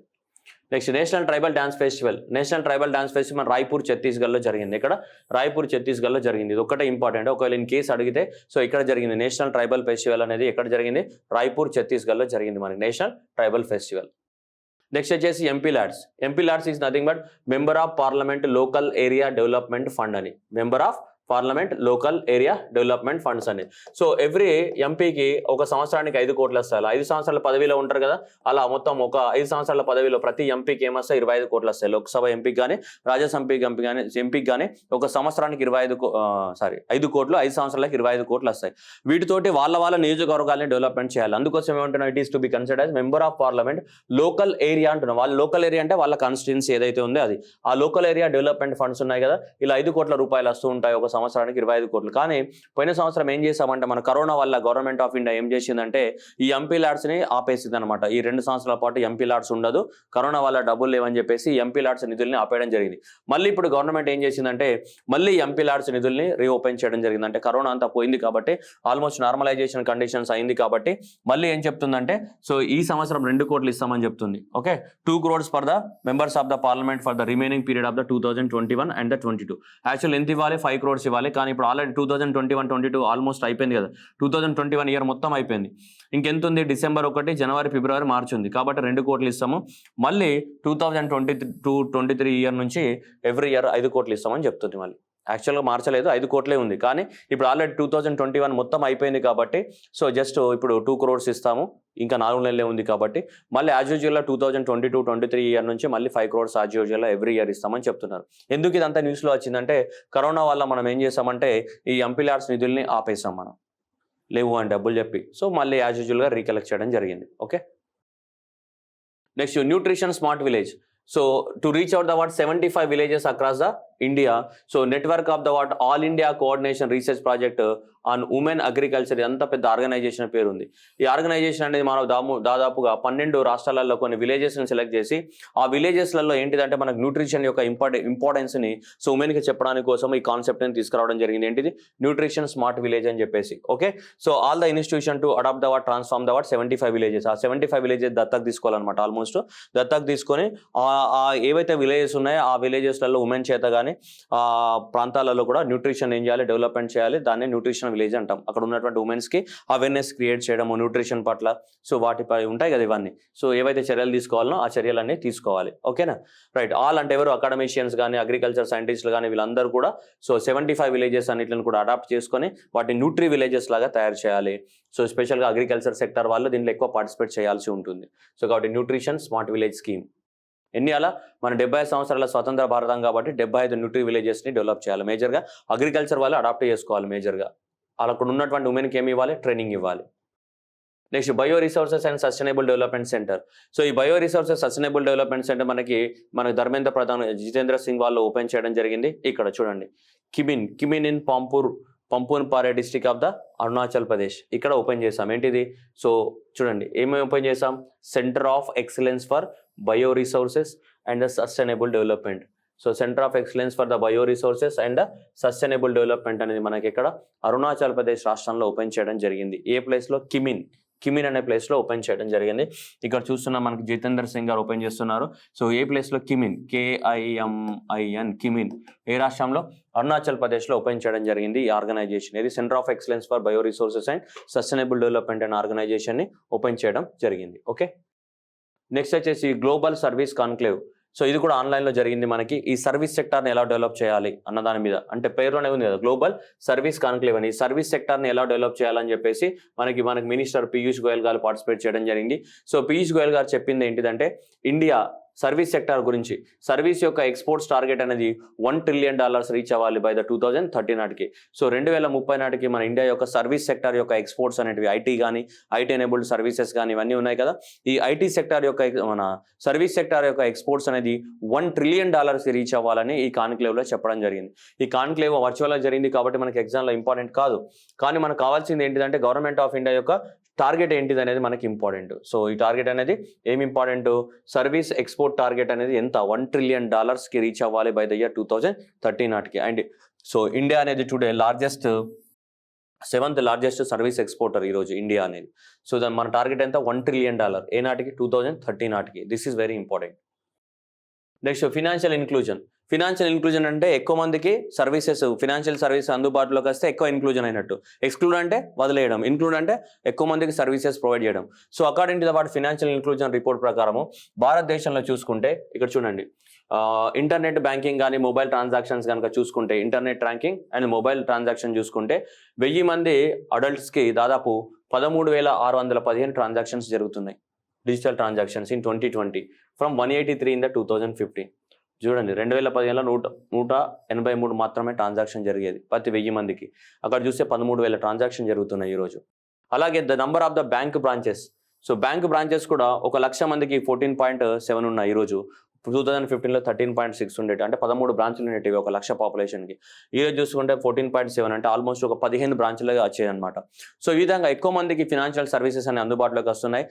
Next national tribal dance festival. National tribal dance festival Raipur ఛత్తీస్గఢ్లో జరిగింది. ఇక్కడ రాయ్పూర్ ఛత్తీస్గఢ్లో జరిగింది. ఇది ఒక్కటే ఇంపార్టెంట్. ఒకవేళ ఇన్ కేసు అడిగితే సో ఇక్కడ జరిగింది నేషనల్ ట్రైబల్ ఫెస్టివల్ అనేది ఎక్కడ జరిగింది, రాయ్పూర్ ఛత్తీస్గఢ్లో జరిగింది మనకి నేషనల్ ట్రైబల్ ఫెస్టివల్. నెక్స్ట్ వచ్చేసి MP LADS. MP LADS is nothing but member of parliament local area development fund అని. Member of parliament local area development funds అని. సో ఎవ్రీ ఎంపీకి ఒక సంవత్సరానికి 5 కోట్లు వస్తాయి. 5 సంవత్సరాల పదవిలో ఉంటారు కదా, అలా మొత్తం ఒక 5 సంవత్సరాల పదవిలో ప్రతి ఎంపీకి ఏమొస్తాయి, 25 కోట్లు వస్తాయి. లోక్సభ ఎంపీకి కానీ రాజ్యసభ ఎంపీకి కానీ ఒక సంవత్సరానికి 5 కోట్లు, 5 సంవత్సరాలకు 25 కోట్లు వస్తాయి. వీటితోటి వాళ్ళ నియోజకవర్గాలని డెవలప్మెంట్ చేయాలి. అందుకోసం ఏమంటున్నాం, it is to be considered as member of parliament local area అంటున్నాం. వాళ్ళ లోకల్ ఏరియా అంటే వాళ్ళ కాన్స్టిట్యున్సీ ఏదైతే ఉందో అది. ఆ లోకల్ ఏరియా డెవలప్మెంట్ ఫండ్స్ ఉన్నాయి కదా, ఇలా 5 కోట్ల రూపాయలు వస్తూ ఉంటాయి ఒక సంవత్సరానికి 25 కోట్లు. కానీ పోయిన సంవత్సరం ఏం చేసామంటే మన కరోనా వల్ల గవర్నమెంట్ ఆఫ్ ఇండియా ఏం చేసిందంటే ఈ ఎంపీ ల్యాడ్స్ ని ఆపేసింది అనమాట. ఈ 2 సంవత్సరాల పాటు ఎంపీ ల్యాడ్స్ ఉండదు, కరోనా వల్ల డబ్బులు లేవని చెప్పేసి ఎంపీ ల్యాడ్స్ నిధుల్ని ఆపేయడం జరిగింది. మళ్ళీ ఇప్పుడు గవర్నమెంట్ ఏం చేసిందంటే మళ్ళీ ఎంపీ ల్యాడ్స్ నిధుల్ని రీఓపెన్ చేయడం జరిగింది. అంటే కరోనా అంతా పోయింది కాబట్టి, ఆల్మోస్ట్ నార్మలైజేషన్ కండిషన్స్ అయింది కాబట్టి మళ్ళీ ఏం చెప్తుందంటే సో ఈ సంవత్సరం 2 కోట్లు ఇస్తామని చెప్తుంది. Okay, 2 crores for the members of the parliament for the remaining period of the 2021 and the 22. Actual ఎంత ఇవ్వాలి, 5 crores ఇవ్వాలి. కానీ ఇప్పుడు ఆల్రెడీ 2021-22 ఆల్మోస్ట్ అయిపోయింది కదా, 2021 ఇయర్ మొత్తం అయిపోయింది. ఇంకెంత ఉంది, డిసెంబర్ 1, జనవరి, ఫిబ్రవరి, మార్చి ఉంది కాబట్టి 2 కోట్లు ఇస్తాము. మళ్ళీ 2022-23 ఇయర్ నుంచి ఎవ్రీ ఇయర్ 5 కోట్లు ఇస్తామని చెప్తుంది. మళ్ళీ యాక్చువల్గా మార్చలేదు, 5 కోట్లే ఉంది. కానీ ఇప్పుడు ఆల్రెడీ 2021 మొత్తం అయిపోయింది కాబట్టి సో జస్ట్ ఇప్పుడు 2 crores ఇస్తాము, ఇంకా 4 నెలలే ఉంది కాబట్టి మళ్ళీ యాజ్ యూజువల్గా 2022-23 ఇయర్ నుంచి మళ్ళీ 5 crores యాజ్ యూజువల్గా ఎవ్రీ ఇయర్ ఇస్తామని చెప్తున్నారు. ఎందుకు ఇదంతా న్యూస్లో వచ్చిందంటే కరోనా వల్ల మనం ఏం చేసామంటే ఈ ఎంపీ ల్యాడ్స్ నిధుల్ని ఆపేసాం, మనం లేవు అని డబ్బులు చెప్పి. సో మళ్ళీ యాజ్ యూజువల్గా రీకలెక్ట్ చేయడం జరిగింది. Okay, next nutrition smart village. So to reach out the 75 villages across the India, so network of the all India coordination research project on women agriculture అంత పెద్ద ఆర్గనైజేషన్ పేరు ఉంది. ఈ ఆర్గనైజేషన్ అనేది మనం దాదాపుగా 12 రాష్ట్రాలలో కొన్ని విలేజెస్ని సెలెక్ట్ చేసి ఆ విలేజెస్లలో ఏంటిదంటే మనకు న్యూట్రిషన్ యొక్క ఇంపార్టెన్స్ని సో ఉమెన్కి చెప్పడానికి కోసం ఈ కాన్సెప్ట్ని తీసుకురావడం జరిగింది. ఏంటిది, న్యూట్రిషన్ స్మార్ట్ విలేజ్ అని చెప్పేసి. Okay, so all the institution to adopt the transform the 75 villages. ఆ 75 విలేజెస్ దత్తకు తీసుకోవాలన్నమాట. ఆల్మోస్ట్ దత్తకు తీసుకొని ఏవైతే విలేజెస్ ఉన్నాయో ఆ విలేజెస్లలో ఉమెన్ చేత కానీ ఆ ప్రాంతాలలో కూడా న్యూట్రిషన్ ఏం చేయాలి, డెవలప్మెంట్ చేయాలి. దాన్ని న్యూట్రిషన్ విలేజ్ అంటాం. అక్కడ ఉన్నటువంటి ఉమెన్స్కి అవేర్నెస్ క్రియేట్ చేయడము న్యూట్రిషన్ పట్ల. సో వాటిపై ఉంటాయి కదా ఇవన్నీ. సో ఏవైతే చర్యలు తీసుకోవాలనో ఆ చర్యలన్నీ తీసుకోవాలి. ఓకేనా, రైట్. ఆల్ అంటే ఎవరు, అకాడమిషియన్స్ కానీ అగ్రికల్చర్ సైంటిస్టులు కానీ వీళ్ళందరూ కూడా సో 75 విలేజెస్ అన్నిటిని కూడా అడాప్ట్ చేసుకొని వాటిని న్యూట్రీ విలేజెస్ లాగా తయారు చేయాలి. సో స్పెషల్గా అగ్రికల్చర్ సెక్టర్ వాళ్ళు దీంట్లో ఎక్కువ పార్టిసిపేట్ చేయాల్సి ఉంటుంది. సో కాబట్టి న్యూట్రిషన్ స్మార్ట్ విలేజ్ స్కీమ్ ఎన్ని అలా మన 75 సంవత్సరాల స్వతంత్ర భారతం కాబట్టి 75 న్యూట్రీ విలేజెస్ని డెవలప్ చేయాలి. మేజర్గా అగ్రికల్చర్ వాళ్ళు అడాప్ట్ చేసుకోవాలి. మేజర్గా అక్కడ ఉన్నటువంటి ఉమెన్కి ఏమి ఇవ్వాలి, ట్రైనింగ్ ఇవ్వాలి. Next bio resources and sustainable development centre. So ఈ bio resources sustainable development centre మనకి ధర్మేంద్ర ప్రధాన్, జితేంద్ర సింగ్ వాళ్ళు ఓపెన్ చేయడం జరిగింది. ఇక్కడ చూడండి, కిమిన్ ఇన్ పంపూన్ పారే district of the Arunachal Pradesh. ఇక్కడ ఓపెన్ చేసాం. ఏంటిది, సో చూడండి ఏమేమి ఓపెన్ చేసాం, centre of excellence for bio resources and the sustainable development. So centre of excellence for the bio resources and sustainable development అనేది మనకి ఇక్కడ అరుణాచల్ ప్రదేశ్ రాష్ట్రంలో ఓపెన్ చేయడం జరిగింది. ఏ ప్లేస్లో, కిమిన్ అనే ప్లేస్లో ఓపెన్ చేయడం జరిగింది. ఇక్కడ చూస్తున్నా మనకి జితేందర్ సింగ్ గారు ఓపెన్ చేస్తున్నారు. సో ఏ ప్లేస్లో, కిమిన్, KIMIN, కిమిన్. ఏ రాష్ట్రంలో, అరుణాచల్ ప్రదేశ్లో ఓపెన్ చేయడం జరిగింది ఈ ఆర్గనైజేషన్. ఇది centre of excellence for bio resources and sustainable development అనే ఆర్గనైజేషన్ని ఓపెన్ చేయడం జరిగింది. ఓకే, నెక్స్ట్ వచ్చేసి గ్లోబల్ సర్వీస్ కాన్క్లేవ్. సో ఇది కూడా ఆన్లైన్లో జరిగింది. మనకి ఈ సర్వీస్ సెక్టార్ని ఎలా డెవలప్ చేయాలి అన్న దాని మీద, అంటే పేరులోనే ఉంది కదా గ్లోబల్ సర్వీస్ కాన్క్లేవ్ అని. ఈ సర్వీస్ సెక్టార్ని ఎలా డెవలప్ చేయాలని చెప్పేసి మనకి మినిస్టర్ పీయూష్ గోయల్ గారు పార్టిసిపేట్ చేయడం జరిగింది. సో పీయూష్ గోయల్ గారు చెప్పింది ఏంటిదంటే ఇండియా సర్వీస్ సెక్టార్ గురించి, సర్వీస్ యొక్క ఎక్స్పోర్ట్స్ టార్గెట్ అనేది $1 trillion రీచ్ అవ్వాలి బై ద 2030 నాటికి. సో 2030 నాటికి మన ఇండియా యొక్క సర్వీస్ సెక్టార్ యొక్క ఎక్స్పోర్ట్స్ అనేవి ఐటీ కానీ, ఐటీ ఎనేబుల్డ్ సర్వీసెస్ కానీ ఇవన్నీ ఉన్నాయి కదా. ఈ ఐటీ సెక్టార్ యొక్క మన సర్వీస్ సెక్టార్ యొక్క ఎక్స్పోర్ట్స్ అనేది $1 trillion రీచ్ అవ్వాలని ఈ కాన్క్లేవ్లో చెప్పడం జరిగింది. ఈ కాన్క్లేవ్ వర్చువల్గా జరిగింది కాబట్టి మనకి ఎగ్జామ్లో ఇంపార్టెంట్ కాదు. కానీ మనకు కావాల్సింది ఏంటిదంటే గవర్నమెంట్ ఆఫ్ ఇండియా యొక్క టార్గెట్ ఏంటిది అనేది మనకి ఇంపార్టెంట్. సో ఈ టార్గెట్ అనేది ఏమి ఇంపార్టెంట్, సర్వీస్ ఎక్స్పోర్ట్ టార్గెట్ అనేది ఎంత $1 trillion రీచ్ అవ్వాలి బై ద ఇయర్ 2030 నాటికి. అండ్ సో ఇండియా అనేది today seventh largest service exporter ఈరోజు ఇండియా అనేది. సో దాని మన టార్గెట్ ఎంత, $1 trillion ఏ నాటికి, 2030 నాటికి. This is very important. Next financial inclusion. Financial inclusion అంటే ఎక్కువ మందికి సర్వీసెస్, ఫినాన్షియల్ సర్వీస్ అందుబాటులోకి వస్తే ఎక్కువ ఇన్క్లూజన్ అయినట్టు. ఎక్స్క్లూడ్ అంటే వదిలేయడం, ఇన్క్లూడ్ అంటే ఎక్కువ మందికి సర్వీసెస్ ప్రొవైడ్ చేయడం. So according to the what financial inclusion report ప్రకారము భారతదేశంలో చూసుకుంటే ఇక్కడ చూడండి, ఇంటర్నెట్ బ్యాంకింగ్ కానీ మొబైల్ ట్రాన్సాక్షన్స్ కనుక చూసుకుంటే, internet tracking and mobile transaction చూసుకుంటే 1000 మంది అడల్ట్స్కి దాదాపు 13,615 ట్రాన్సాక్షన్స్ జరుగుతున్నాయి, digital transactions in 2020 from 183 in the 2015. చూడండి 2015లో 183 మాత్రమే ట్రాన్సాక్షన్ జరిగేది ప్రతి 1000 మందికి. అక్కడ చూస్తే 13,000 ట్రాన్సాక్షన్ జరుగుతున్నాయి ఈరోజు. అలాగే the number of the bank branches. So bank branches కూడా 1,00,000 మందికి 14.7 ఉన్నాయి ఈరోజు. 2015లో 13.6 ఉండేవి, అంటే 13 బ్రాంచ్లు ఉండేవి 1,00,000 పాపులేషన్కి. ఈరోజు చూసుకుంటే 14.7, అంటే ఆల్మోస్ట్ ఒక 15 బ్రాంచ్లుగా వచ్చాయి అనమాట. సో ఈ విధంగా ఎక్కువ మందికి ఫినాన్షియల్ సర్వీసెస్ అనేవి అందుబాటులోకి వస్తున్నాయి.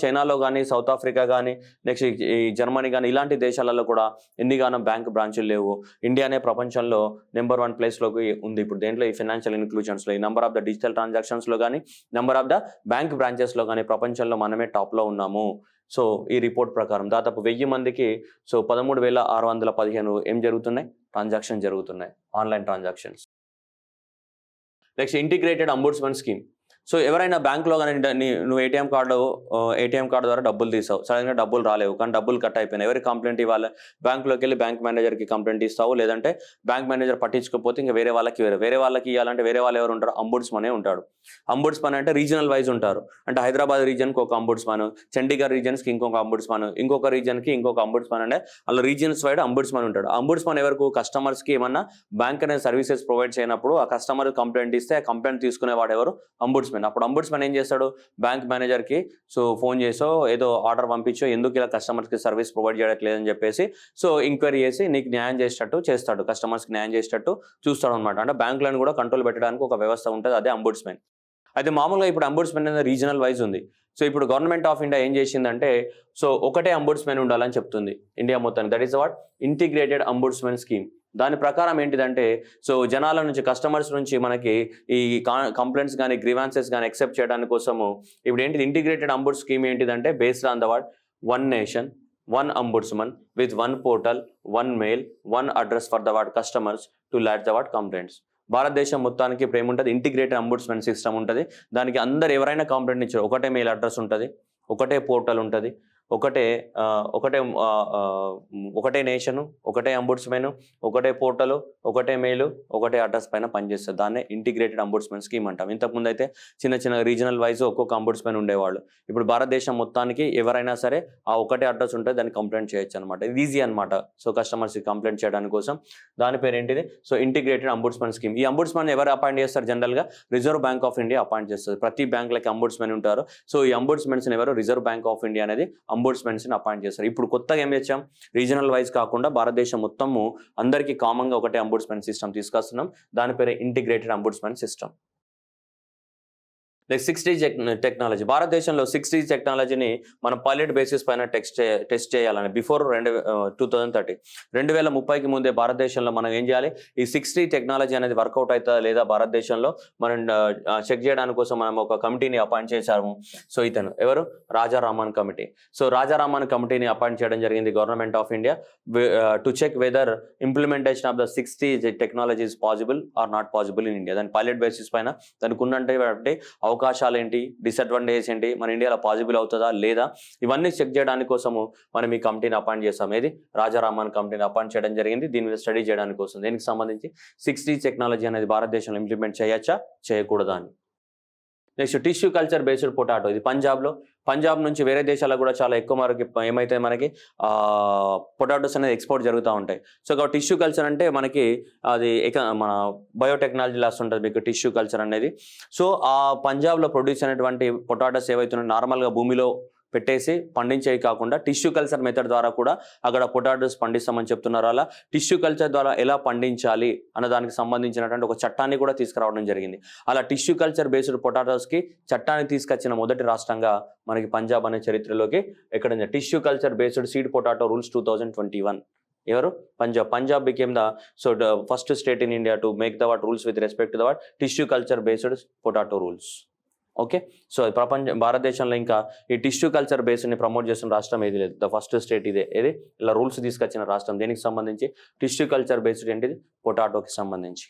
చైనాలో కానీ, సౌత్ ఆఫ్రికా కానీ, నెక్స్ట్ ఈ జర్మనీ కానీ, ఇలాంటి దేశాలలో కూడా ఎన్నిగానో బ్యాంక్ బ్రాంచులు లేవు. ఇండియానే ప్రపంచంలో నెంబర్ 1 ప్లేస్లోకి ఉంది ఇప్పుడు దేంట్లో, ఈ ఫినాన్షియల్ ఇన్క్లూజన్స్లో, ఈ నెంబర్ ఆఫ్ ద డిజిటల్ ట్రాన్సాక్షన్స్లో కానీ, నెంబర్ ఆఫ్ ద బ్యాంక్ బ్రాంచెస్లో కానీ ప్రపంచంలో మనమే టాప్లో ఉన్నాము. సో ఈ రిపోర్ట్ ప్రకారం దాదాపు 1000 మందికి 13,615 ఏం జరుగుతున్నాయి, ట్రాన్సాక్షన్ జరుగుతున్నాయి, online transactions. Next integrated ombudsman scheme. So ఎవరైనా బ్యాంక్లో కానీ నువ్వు ఏటీఎం కార్డు ద్వారా డబ్బులు తీసావు, సడన్గా డబ్బులు రాలేవు, కానీ డబ్బులు కట్ అయిపోయినాయి, ఎవరికి కంప్లైంట్ ఇవ్వాలి, బ్యాంక్లోకి వెళ్ళి బ్యాంక్ మేనేజర్కి కంప్లైంట్ ఇస్తావు, లేదంటే బ్యాంక్ మేనేజర్ పట్టించుకోకపోతే ఇంకా వేరే వాళ్ళకి ఇవ్వాలంటే వేరే వాళ్ళు ఎవరు ఉంటారు, అంబుడ్స్మనే ఉంటాడు. అంబుడ్స్మన్ అంటే రీజనల్ వైజ్ ఉంటారు, అంటే హైదరాబాద్ రీజన్కి ఒక అంబుడ్స్మన్, చండీగఢ్ రీజన్స్కి ఇంకొక అంబుడ్స్మన్, ఇంకొక రీజన్కి ఇంకొక అంబుడ్స్మన్, అంటే అలా రీజన్స్ వైడ్ అంబుడ్స్మన్ ఉంటాడు. అంబుడ్స్మన్ ఎవరికి, కస్టమర్స్కి ఏమన్నా బ్యాంక్ అనేది సర్వీసెస్ ప్రొవైడ్ చేయనప్పుడు ఆ కస్టమర్ కంప్లైంట్ ఇస్తే ఆ కంప్లైంట్ తీసుకునేవాడు ఎవరు, అంబుడ్స్మన్. అప్పుడు అంబుడ్స్మన్ ఏం చేస్తాడు, బ్యాంక్ మేనేజర్కి ఫోన్ చేసో ఏదో ఆర్డర్ పంపించో ఎందుకు ఇలా కస్టమర్స్కి సర్వీస్ ప్రొవైడ్ చేయట్లేదని చెప్పేసి ఎంక్వైరీ చేసి నీకు న్యాయం చేసేటట్టు చేస్తాడు, కస్టమర్స్కి న్యాయం చేసేటట్టు చూస్తాడు అనమాట. అంటే బ్యాంకులను కూడా కంట్రోల్ పెట్టడానికి ఒక వ్యవస్థ ఉంటుంది, అదే అంబుడ్స్మన్. అయితే మామూలుగా ఇప్పుడు అంబుడ్స్మన్ అనేది రీజనల్ వైజ్ ఉంది. సో ఇప్పుడు గవర్నమెంట్ ఆఫ్ ఇండియా ఏం చేసిందంటే ఒకటే అంబుడ్స్మన్ ఉండాలని చెప్తుంది ఇండియా మొత్తానికి. That is what integrated ombudsman scheme. దాని ప్రకారం ఏంటిదంటే జనాల నుంచి, కస్టమర్స్ నుంచి మనకి ఈ కంప్లైంట్స్ కానీ, గ్రీవాన్సెస్ కానీ యాక్సెప్ట్ చేయడానికి కోసము ఇప్పుడు ఏంటిది ఇంటిగ్రేటెడ్ అంబుడ్ స్కీమ్ ఏంటిదంటే based on the what 1 nation 1 ombudsman with 1 portal 1 mail 1 address for the what customers to lodge the what complaints. భారతదేశం మొత్తానికి ఇప్పుడు ఏముంటుంది, ఇంటిగ్రేటెడ్ అంబుడ్స్మన్ సిస్టమ్ ఉంటుంది. దానికి అందరు ఎవరైనా కంప్లైంట్ ఇచ్చారు, ఒకటే మెయిల్ అడ్రస్ ఉంటుంది, ఒకటే పోర్టల్ ఉంటుంది, ఒకటే నేషను, ఒకటే అంబుడ్స్మెన్, ఒకటే పోర్టల్, ఒకటే మెయిల్, ఒకటే అడ్రస్ పైన పనిచేస్తుంది. దాన్నే ఇంటిగ్రేటెడ్ అంబుడ్స్మెన్ స్కీమ్ అంటాం. ఇంతకుముందు అయితే చిన్న రీజనల్ వైజ్ ఒక్కొక్క అంబుడ్స్మెన్ ఉండేవాళ్ళు. ఇప్పుడు భారతదేశం మొత్తానికి ఎవరైనా సరే ఆ ఒకటే అడ్రస్ ఉంటే దాన్ని కంప్లైంట్ చేయొచ్చు అనమాట. ఇది ఈజీ అనమాట. కస్టమర్స్కి కంప్లైంట్ చేయడానికి కోసం దాని పేరు ఏంటిది, ఇంటిగ్రేటెడ్ అంబుడ్స్మెన్ స్కీమ్. ఈ అంబుడ్స్మెన్ ఎవరు అపాయింట్ చేస్తారు, జనరల్గా reserve bank of India appoint చేస్తుంది. ప్రతి బ్యాంకులకి అంబుడ్స్మెన్ ఉంటారు. ఈ అంబుడ్స్మెన్స్ ఎవరు, రిజర్వ్ బ్యాంక్ ఆఫ్ ఇండియా అనేది అంబుడ్స్మెన్స్ని అపాయింట్ చేస్తారు. ఇప్పుడు కొత్తగా ఏం చేసాం, రీజనల్ వైజ్ కాకుండా భారతదేశం మొత్తము అందరికీ కామన్గా ఒకటే అంబుడ్స్మెన్ సిస్టమ్ తీసుకొస్తున్నాం. దాని పేరు integrated ombudsmen system. Like 6D technology. భారతదేశంలో 6D టెక్నాలజీని మనం పైలట్ బేసిస్ పైన టెస్ట్ చేయాలని బిఫోర్ 2030 2030కి ముందే భారతదేశంలో మనం ఏం చేయాలి, ఈ 6D టెక్నాలజీ అనేది వర్కౌట్ అవుతుందా లేదా భారతదేశంలో మనం చెక్ చేయడానికి కోసం మనం ఒక కమిటీని అపాయింట్ చేశాము. ఇతను ఎవరు, రాజారామన్ కమిటీ. రాజారామన్ కమిటీని అపాయింట్ చేయడం జరిగింది government of India to check whether implementation of the 6D technology is possible or not possible in India. దాని పైలట్ బేసిస్ పైన దానికి ఉన్నటువంటి అవకాశాలు ఏంటి, డిసడ్వాంటేజ్ ఏంటి, మన ఇండియాలో పాసిబుల్ అవుతుందా లేదా, ఇవన్నీ చెక్ చేయడానికి కోసము మనం ఈ కమిటీని అపాయింట్ చేస్తాం. ఏది, రాజారామన్ కమిటీని అపాయింట్ చేయడం జరిగింది దీని మీద స్టడీ చేయడానికి కోసం. దీనికి సంబంధించి 6D టెక్నాలజీ అనేది భారతదేశంలో ఇంప్లిమెంట్ చేయొచ్చా చేయకూడదా అని. Next tissue culture based potato. ఇది పంజాబ్ నుంచి వేరే దేశాలకు కూడా చాలా ఎక్కువ ఏమైతే మనకి పొటాటోస్ అనేది ఎక్స్పోర్ట్ జరుగుతూ ఉంటాయి. కాబట్టి టిష్యూ కల్చర్ అంటే మనకి అది మన బయోటెక్నాలజీ లాస్ ఉంటుంది మీకు టిష్యూ కల్చర్ అనేది. ఆ పంజాబ్లో ప్రొడ్యూస్ అయినటువంటి పొటాటోస్ ఏవైతున్నాయో నార్మల్గా భూమిలో పెట్టేసి పండించేవి కాకుండా టిష్యూ కల్చర్ మెథడ్ ద్వారా కూడా అక్కడ పొటాటోస్ పండిస్తామని చెప్తున్నారు. అలా టిష్యూ కల్చర్ ద్వారా ఎలా పండించాలి అన్న దానికి సంబంధించినటువంటి ఒక చట్టాన్ని కూడా తీసుకురావడం జరిగింది. అలా టిష్యూ కల్చర్ బేస్డ్ పొటాటోస్కి చట్టాన్ని తీసుకొచ్చిన మొదటి రాష్ట్రంగా మనకి పంజాబ్ అనే చరిత్రలోకి ఎక్కడ tissue culture based seed potato rules 2021 ఎవరు Punjab became the first state in India to make the rules with respect to the tissue culture based potato rules. Okay, so భారతదేశంలో ఇంకా ఈ టిష్యూ కల్చర్ బేస్డ్ని ప్రమోట్ చేస్తున్న రాష్ట్రం ఏది లేదు. ద ఫస్ట్ స్టేట్ ఇదే. ఏది ఇలా రూల్స్ తీసుకొచ్చిన రాష్ట్రం దేనికి సంబంధించి టిష్యూ కల్చర్ బేస్డ్ ఏంటిది పొటాటోకి సంబంధించి.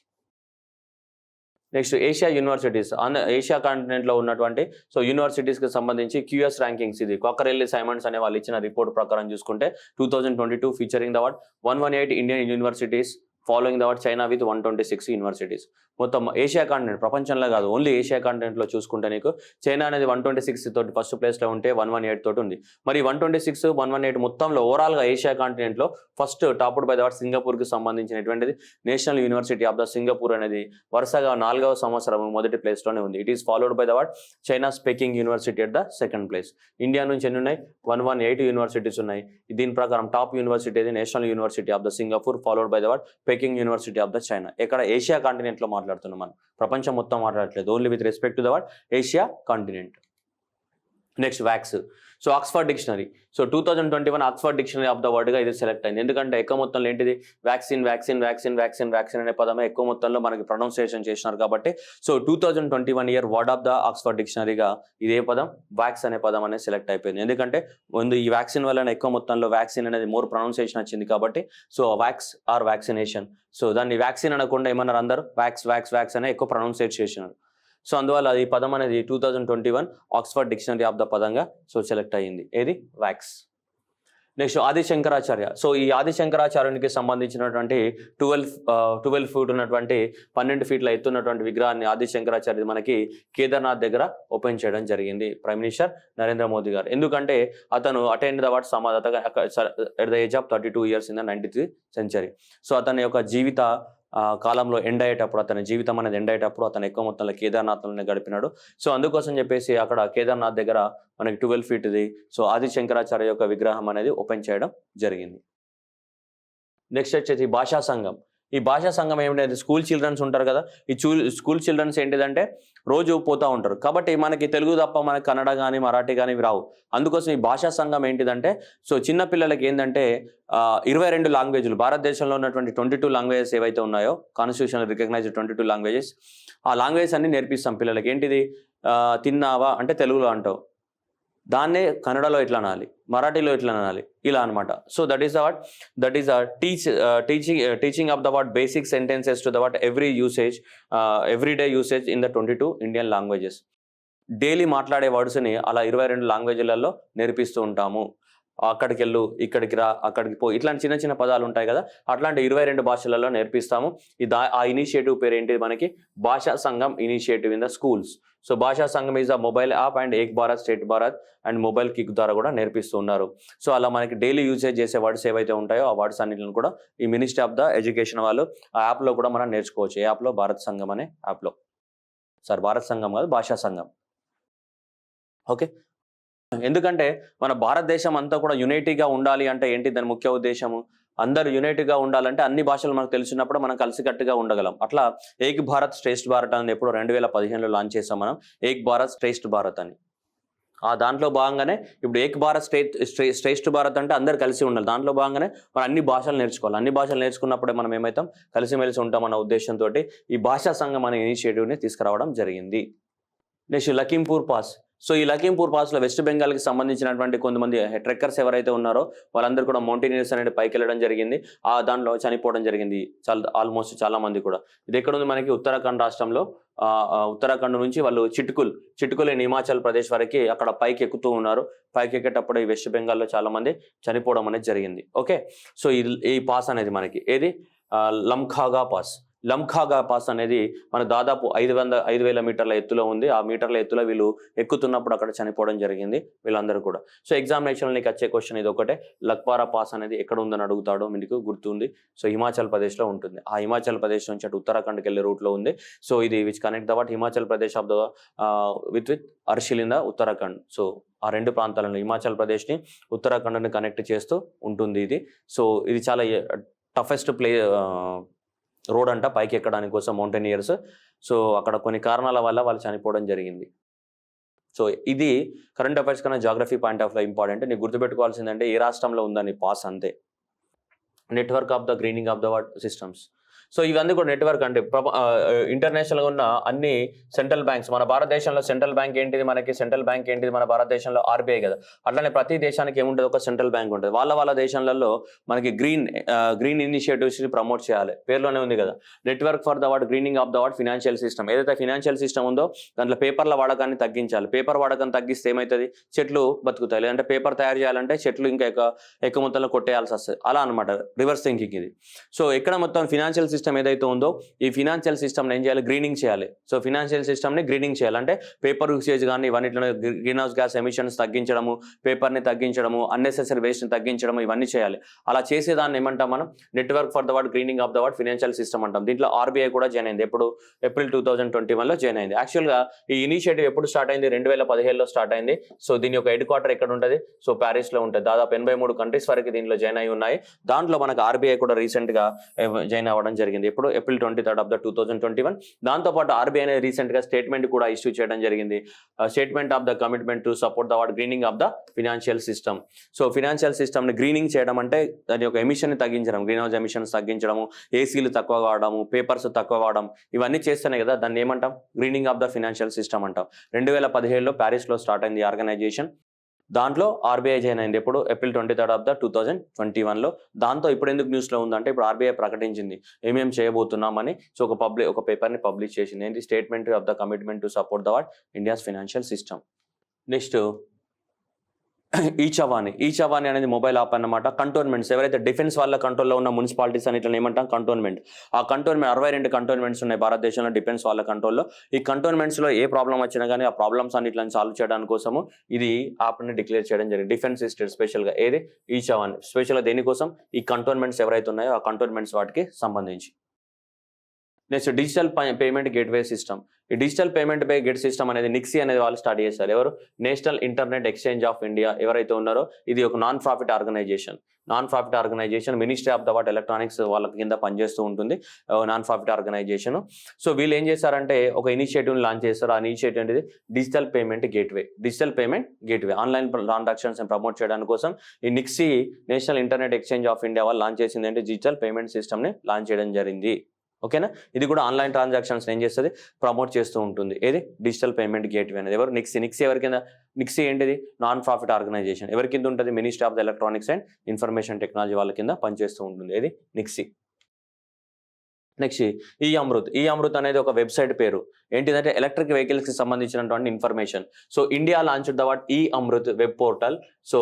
నెక్స్ట్ ఏషియా యూనివర్సిటీస్ ఏషియా కాంటినెంట్లో ఉన్నటువంటి యూనివర్సిటీస్కి సంబంధించి క్యూఎస్ ర్యాంకింగ్స్ ఇది కాకరెల్లి సైమండ్స్ అనే వాళ్ళు ఇచ్చిన రిపోర్ట్ ప్రకారం చూసుకుంటే 2022 featuring the 118 Indian universities following the China with 126 universities. మొత్తం ఏషియా కాంటినెంట్ ప్రపంచంలో కాదు ఓన్లీ ఏషియా కాంటినెంట్లో చూసుకుంటే నీకు చైనా అనేది 126 తోటి ఫస్ట్ ప్లేస్లో ఉంటే 118 తోటి ఉంది. మరి 126, 118 మొత్తంలో ఓవరాల్గా ఏషియా కాంటినెంట్లో ఫస్ట్ టాప్డ్ బై ద సింగపూర్కి సంబంధించినటువంటిది National University of the Singapore అనేది వరుసగా 4వ సంవత్సరం మొదటి ప్లేస్లోనే ఉంది. It is followed by the China's Peking University at the second place. India నుంచి ఎన్ని ఉన్నాయి? 118 యూనివర్సిటీస్ ఉన్నాయి. దీని ప్రకారం టాప్ యూనివర్సిటీ అది National University of the Singapore followed by the Peking University of the China. ఇక్కడ ఏషియా కాంటినెంట్లో మాట్లాడుతున్నాం మనం, ప్రపంచం మొత్తం మాట్లాడట్లేదు, only with respect to the Asia continent. Next vax. Oxford dictionary 2021 Oxford dictionary of the వర్డ్గా ఇది సెలెక్ట్ అయింది. ఎందుకంటే ఎక్కువ మొత్తంలో ఏంటిది vaccine vaccine vaccine vaccine vaccine అనే పదమే ఎక్కువ మొత్తంలో మనకి ప్రొనౌన్సియేషన్ చేసినారు కాబట్టి 2021 year word of the Oxford డిక్షనరీగా ఇదే పదం వ్యాక్స్ అనే పదం అనేది సెలెక్ట్ అయిపోయింది. ఎందుకంటే ముందు ఈ వ్యాక్సిన్ వల్ల ఎక్కువ మొత్తంలో వ్యాక్సిన్ అనేది మోర్ ప్రొనౌన్సియేషన్ వచ్చింది కాబట్టి వ్యాక్స్ ఆర్ వ్యాక్సినేషన్. దాన్ని వ్యాక్సిన్ అనకుండా ఏమన్నారు అందరూ వ్యాక్స్ వ్యాక్స్ వ్యాక్స్ అనే ఎక్కువ ప్రొనౌన్సియేట్ చేసినారు. అందువల్ల ఈ పదం అనేది 2021 ఆక్స్ఫర్డ్ డిక్షనరీ ఆఫ్ ద పదంగా సెలెక్ట్ అయ్యింది. ఏది వ్యాక్స్. నెక్స్ట్ ఆది శంకరాచార్య. ఈ ఆది శంకరాచార్యునికి సంబంధించినటువంటి 12 ఫీట్ ఉన్నటువంటి 12 ఫీట్ల ఎత్తున్నటువంటి విగ్రహాన్ని ఆది శంకరాచార్య మనకి కేదార్నాథ్ దగ్గర ఓపెన్ చేయడం జరిగింది ప్రైమ్ మినిస్టర్ నరేంద్ర మోదీ గారు. ఎందుకంటే అతను అటెండ్ ద సమాధత at the age of 32 years in the 93rd century. అతని యొక్క జీవిత కాలంలో ఎండ్ అయ్యేటప్పుడు అతని జీవితం అనేది ఎండ్ అయ్యేటప్పుడు అతను ఎక్కువ మొత్తంలో కేదార్నాథ్లోనే గడిపినాడు. అందుకోసం చెప్పేసి అక్కడ కేదార్నాథ్ దగ్గర మనకి 12 ఫీట్ది ఆది శంకరాచార్య యొక్క విగ్రహం అనేది ఓపెన్ చేయడం జరిగింది. నెక్స్ట్ వచ్చేసి భాషా సంఘం. ఈ భాషా సంఘం ఏమిటంటే స్కూల్ చిల్డ్రన్స్ ఉంటారు కదా, ఈ స్కూల్ చిల్డ్రన్స్ ఏంటిదంటే రోజు పోతూ ఉంటారు కాబట్టి మనకి తెలుగు తప్ప మనకి కన్నడ కానీ మరాఠీ కానీ రావు. అందుకోసం ఈ భాషా సంఘం ఏంటిదంటే చిన్న పిల్లలకి ఏంటంటే 22 లాంగ్వేజ్లు భారతదేశంలో ఉన్నటువంటి 22 లాంగ్వేజెస్ ఏవైతే ఉన్నాయో కాన్స్టిట్యూషన్ రికగ్నైజ్డ్ 22 లాంగ్వేజెస్, ఆ లాంగ్వేజెస్ అన్ని నేర్పిస్తాం పిల్లలకి. ఏంటిది తిన్నావా అంటే తెలుగులో అంటావు, దాన్నే కన్నడలో ఎట్లా అనాలి, మరాఠీలో ఎట్లా అనాలి, ఇలా అనమాట. That is teaching of the basic sentences to the everyday usage in the 22 Indian languages. Daily మాట్లాడే వర్డ్స్ని అలా 22 లాంగ్వేజ్లలో నేర్పిస్తూ ఉంటాము. అక్కడికి వెళ్ళు, ఇక్కడికి రా, అక్కడికి పో, ఇట్లాంటి చిన్న చిన్న పదాలు ఉంటాయి కదా, అట్లాంటి 22 భాషలలో నేర్పిస్తాము. ఆ ఇనిషియేటివ్ పేరు ఏంటి మనకి భాషా సంఘం initiative in the schools. Bhasha Sangam is the mobile app and Ek Bharat స్టేట్ భారత్ అండ్ మొబైల్ కిక్ ద్వారా కూడా నేర్పిస్తూ ఉన్నారు. అలా మనకి డైలీ యూసేజ్ చేసే వర్డ్స్ ఏవైతే ఉంటాయో ఆ వర్డ్స్ అన్నింటిని కూడా ఈ మినిస్ట్రీ ఆఫ్ ద ఎడ్యుకేషన్ వాళ్ళు ఆ యాప్లో కూడా మనం నేర్చుకోవచ్చు. ఏ యాప్లో? భారత్ సంఘం అనే యాప్లో. భారత్ సంఘం కాదు, భాషా సంఘం. ఓకే, ఎందుకంటే మన భారతదేశం అంతా కూడా యునైటీగా ఉండాలి అంటే ఏంటి దాని ముఖ్య ఉద్దేశము? అందరు యునైటీగా ఉండాలంటే అన్ని భాషలు మనకు తెలిసినప్పుడు మనం కలిసికట్టుగా ఉండగలం. అట్లా ఏక్ భారత్ శ్రేష్ఠ భారత్ అని ఎప్పుడు 2015లో లాంచ్ చేసాం మనం, ఏక్ భారత్ శ్రేష్ఠ భారత్ అని. దాంట్లో భాగంగానే ఇప్పుడు ఏక్ భారత్ శ్రేష్ఠ భారత్ అంటే అందరు కలిసి ఉండాలి. దాంట్లో భాగంగానే మనం అన్ని భాషలు నేర్చుకోవాలి. అన్ని భాషలు నేర్చుకున్నప్పుడే మనం ఏమవుతాం, కలిసిమెలిసి ఉంటామన్న ఉద్దేశంతో ఈ భాషా సంఘం అనే ఇనిషియేటివ్ని తీసుకురావడం జరిగింది. Next Lakhimpur pass. ఈ లఖింపూర్ పాస్లో వెస్ట్ బెంగాల్కి సంబంధించినటువంటి కొంతమంది ట్రెక్కర్స్ ఎవరైతే ఉన్నారో వాళ్ళందరూ కూడా మౌంటైనియర్స్ అనేది పైకి వెళ్ళడం జరిగింది. దాంట్లో చనిపోవడం జరిగింది ఆల్మోస్ట్ చాలా మంది కూడా. ఇది ఎక్కడ ఉంది మనకి? ఉత్తరాఖండ్ రాష్ట్రంలో. ఉత్తరాఖండ్ నుంచి వాళ్ళు చిటుకులు హిమాచల్ ప్రదేశ్ వరకు అక్కడ పైకి ఎక్కుతూ ఉన్నారు. పైకి ఎక్కేటప్పుడు ఈ వెస్ట్ బెంగాల్లో చాలా మంది చనిపోవడం అనేది జరిగింది. ఓకే, ఈ పాస్ అనేది మనకి ఏది? లంఖాగా పాస్. లంఖాగా పాస్ అనేది మన దాదాపు 5,000 మీటర్ల ఎత్తులో ఉంది. ఆ మీటర్ల ఎత్తులో వీళ్ళు ఎక్కుతున్నప్పుడు అక్కడ చనిపోవడం జరిగింది వీళ్ళందరూ కూడా. సో ఎగ్జామినేషన్లో నీకు వచ్చే క్వశ్చన్ ఇది ఒకటే, లక్పారా పాస్ అనేది ఎక్కడ ఉందని అడుగుతాడో మీకు గుర్తుంది. సో హిమాచల్ ప్రదేశ్లో ఉంటుంది. ఆ హిమాచల్ ప్రదేశ్ నుంచి అటు ఉత్తరాఖండ్కి వెళ్ళే రూట్లో ఉంది. సో ఇది which connect the what Himachal Pradesh of the with Harsil in the Uttarakhand. So ఆ రెండు ప్రాంతాలను హిమాచల్ ప్రదేశ్ని ఉత్తరాఖండ్ని కనెక్ట్ చేస్తూ ఉంటుంది ఇది. సో ఇది చాలా టఫెస్ట్ రోడ్ అంట పైకి ఎక్కడానికి కోసం మౌంటైనియర్స్. సో అక్కడ కొన్ని కారణాల వల్ల వాళ్ళు చనిపోవడం జరిగింది. సో ఇది కరెంట్ అఫైర్స్ కన్నా జాగ్రఫీ పాయింట్ ఆఫ్ లో ఇంపార్టెంట్. నీకు గుర్తుపెట్టుకోవాల్సిందంటే ఏ రాష్ట్రంలో ఉందని పాస్ అంతే. Network of the greening of the what systems. So ఇవన్నీ కూడా నెట్వర్క్ అంటే ఇంటర్నేషనల్గా ఉన్న అన్ని సెంట్రల్ బ్యాంక్స్, మన భారతదేశంలో సెంట్రల్ బ్యాంక్ ఏంటిది, మనకి సెంట్రల్ బ్యాంక్ ఏంటిది మన భారతదేశంలో ఆర్బీఐ కదా. అట్లానే ప్రతి దేశానికి ఏముంటుంది, ఒక సెంట్రల్ బ్యాంక్ ఉంటుంది. వాళ్ళ దేశాలలో మనకి గ్రీన్ ఇనిషియేటివ్స్ని ప్రమోట్ చేయాలి. పేర్లోనే ఉంది కదా, network for the what greening of the what financial system. ఏదైతే ఫినాన్షియల్ సిస్టమ్ ఉందో దాంట్లో పేపర్ల వాడకాన్ని తగ్గించాలి. పేపర్ వాడకాన్ని తగ్గిస్తే ఏమవుతుంది, చెట్లు బతుకుతాయి. లేదంటే పేపర్ తయారు చేయాలంటే చెట్లు ఇంకా ఎక్కువ మొత్తంలో కొట్టేయాల్సి వస్తుంది. అలా అనమాట రివర్స్ థింకింగ్ ఇది. సో ఇక్కడ మొత్తం ఫినాన్షియల్ సిస్టమ్ ఏదైతే ఉందో ఈ ఫినాన్షియల్ సిస్టమ్ని ఏం చేయాలి, గ్రీనింగ్ చేయాలి. సో ఫినాన్షియల్ సిస్టమ్ని గ్రీనింగ్ చేయాలంటే పేపర్ యూసేజ్ కానీ ఇవన్నిట్లో గ్రీన్ హౌస్ గ్యాస్ ఎమిషన్స్ తగ్గించడము, పేపర్ని తగ్గించడము, అన్నెసెసరీ వేస్ట్ని తగ్గించడము, ఇవన్నీ చేయాలి. అలా చేసేదాన్ని ఏమంటాం మనం, network for the what greening of the what financial system అంటాం. దీంట్లో ఆర్బీఐ కూడా జాయిన్ అయింది. ఎప్పుడు ఏప్రిల్ 2021లో జాయిన్ అయింది. యాక్చువల్గా ఈ ఇనిషియేటివ్ ఎప్పుడు స్టార్ట్ అయింది, 2017లో స్టార్ట్ అయింది. సో దీని యొక్క హెడ్ క్వార్టర్ ఎక్కడ ఉంటుంది, సో ప్యారిస్లో ఉంటుంది. దాదాపు 83 కంట్రీస్ వరకు దీంట్లో జాయిన్ అయి ఉన్నాయి. దాంట్లో మనకు ఆర్బీఐ కూడా రీసెంట్గా జాయిన్ అవ్వడం జరిగింది. ఎప్పుడు ఏప్రిల్ 23 ఆఫ్ ద 2021. దాంతోపాటు ఆర్బీఐ అనేది రీసెంట్గా స్టేట్మెంట్ కూడా ఇష్యూ చేయడం జరిగింది. Statement of the commitment to support the what greening of the financial system. So financial సిస్టమ్ని గ్రీనింగ్ చేయడం అంటే దాని యొక్క ఎమిషన్ని తగ్గించడం, గ్రీన్ హౌస్ ఎమిషన్స్ తగ్గించడము, ఏసీలు తక్కువ వాడము, పేపర్స్ తక్కువ వాడడం, ఇవన్నీ చేస్తేనే కదా దాన్ని ఏమంటాం, greening of the financial system అంటాం. 2017లో ప్యారిస్లో స్టార్ట్ అయింది ఆర్గనైజేషన్. దాంట్లో ఆర్బీఐ జాయిన్ అయింది. ఎప్పుడు ఏప్రిల్ 23 ఆఫ్ ద 2021లో. దాంతో ఇప్పుడు ఎందుకు న్యూస్లో ఉందంటే ఇప్పుడు ఆర్బీఐ ప్రకటించింది ఏమేమి చేయబోతున్నామని. సో ఒక పేపర్ని పబ్లిష్ చేసింది. ఏంటి, statement of the commitment to support the what India's financial system. Next ఈ చవాని అనేది మొబైల్ యాప్ అన్నమాట. కంటోన్మెంట్స్ ఎవరైతే డిఫెన్స్ వాళ్ళ కంట్రోల్లో ఉన్న మున్సిపాలిటీస్ అని ఇట్లా ఏమంటాం కంటోన్మెంట్. ఆ కంటోన్మెంట్ 62 కంటోన్మెంట్స్ ఉన్నాయి భారతదేశంలో డిఫెన్స్ వాళ్ళ కంట్రోల్లో. ఈ కంటోన్మెంట్స్లో ఏ ప్రాబ్లం వచ్చినా కానీ ఆ ప్రాబ్లమ్స్ అన్నిట్లని సాల్వ్ చేయడానికి కోసము ఇది యాప్ని డిక్లేర్ చేయడం జరిగింది. డిఫెన్స్ స్టేట్ స్పెషల్గా ఏది ఈ చవాని స్పెషల్గా దేనికోసం, ఈ కంటోన్మెంట్స్ ఎవరైతే ఉన్నాయో ఆ కంటోన్మెంట్స్ వాటికి సంబంధించి. Next digital payment gateway system. ఈ డిజిటల్ పేమెంట్ గేట్ సిస్టమ్ అనేది నిక్సీ అనేది వాళ్ళు స్టార్ట్ చేశారు. ఎవరు, National Internet Exchange of India ఎవరైతే ఉన్నారో ఇది ఒక non profit organisation. Ministry of the what electronics వాళ్ళ కింద పనిచేస్తూ ఉంటుంది, నాన్ ప్రాఫిట్ ఆర్గనైజేషన్. సో వీళ్ళు ఏం చేశారంటే ఒక ఇనిషియేటివ్ని లాంచ్ చేస్తారు. ఆ ఇనిషియేటివ్ అనేది digital payment gateway online transactions promote చేయడానికి కోసం ఈ నిక్సీ national Internet Exchange of India వాళ్ళు లాంచ్ చేసింది అంటే డిజిటల్ పేమెంట్ సిస్టమ్ని లాంచ్ చేయడం జరిగింది. ఓకేనా, ఇది కూడా ఆన్లైన్ ట్రాన్సాక్షన్స్ ఏం చేస్తుంది, ప్రమోట్ చేస్తూ ఉంటుంది. ఏది, డిజిటల్ పేమెంట్ గేట్వే అనేది. ఎవరు, నిక్సీ ఎవరి కింద, నిక్సీ ఏంటిది, నాన్ ప్రాఫిట్ ఆర్గనైజేషన్. ఎవరి కింద ఉంటుంది, ministry of the electronics and information technology వాళ్ళ కింద పనిచేస్తూ ఉంటుంది. ఏది, నిక్సీ. నెక్స్ట్ ఈ అమృత్ అనేది ఒక వెబ్సైట్ పేరు. ఏంటిదంటే ఎలక్ట్రిక్ వెహికల్స్కి సంబంధించినటువంటి information. So India launch the what ఈ Amrit web portal. So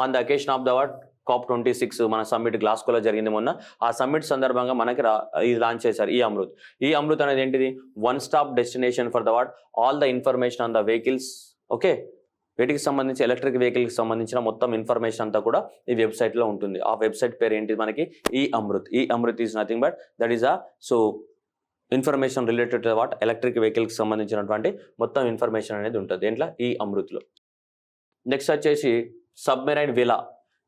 on the occasion of the what COP26 మన సమ్మిట్ గ్లాస్గోలో జరిగింది మొన్న. ఆ సమ్మిట్ సందర్భంగా మనకి ఇది లాంచ్ చేశారు ఈ అమృత్ అనేది ఏంటిది, one stop destination for the what all the information on the vehicles. Okay, వీటికి సంబంధించి ఎలక్ట్రిక్ వెహికల్కి సంబంధించిన మొత్తం ఇన్ఫర్మేషన్ అంతా కూడా ఈ వెబ్సైట్లో ఉంటుంది. ఆ వెబ్సైట్ పేరు ఏంటిది మనకి, ఈ Amrit is nothing but that is information related to what electric వెహికల్కి సంబంధించినటువంటి మొత్తం ఇన్ఫర్మేషన్ అనేది ఉంటుంది దేంట్లో, ఈ అమృత్లో. నెక్స్ట్ వచ్చేసి సబ్మెరైన్ విలా.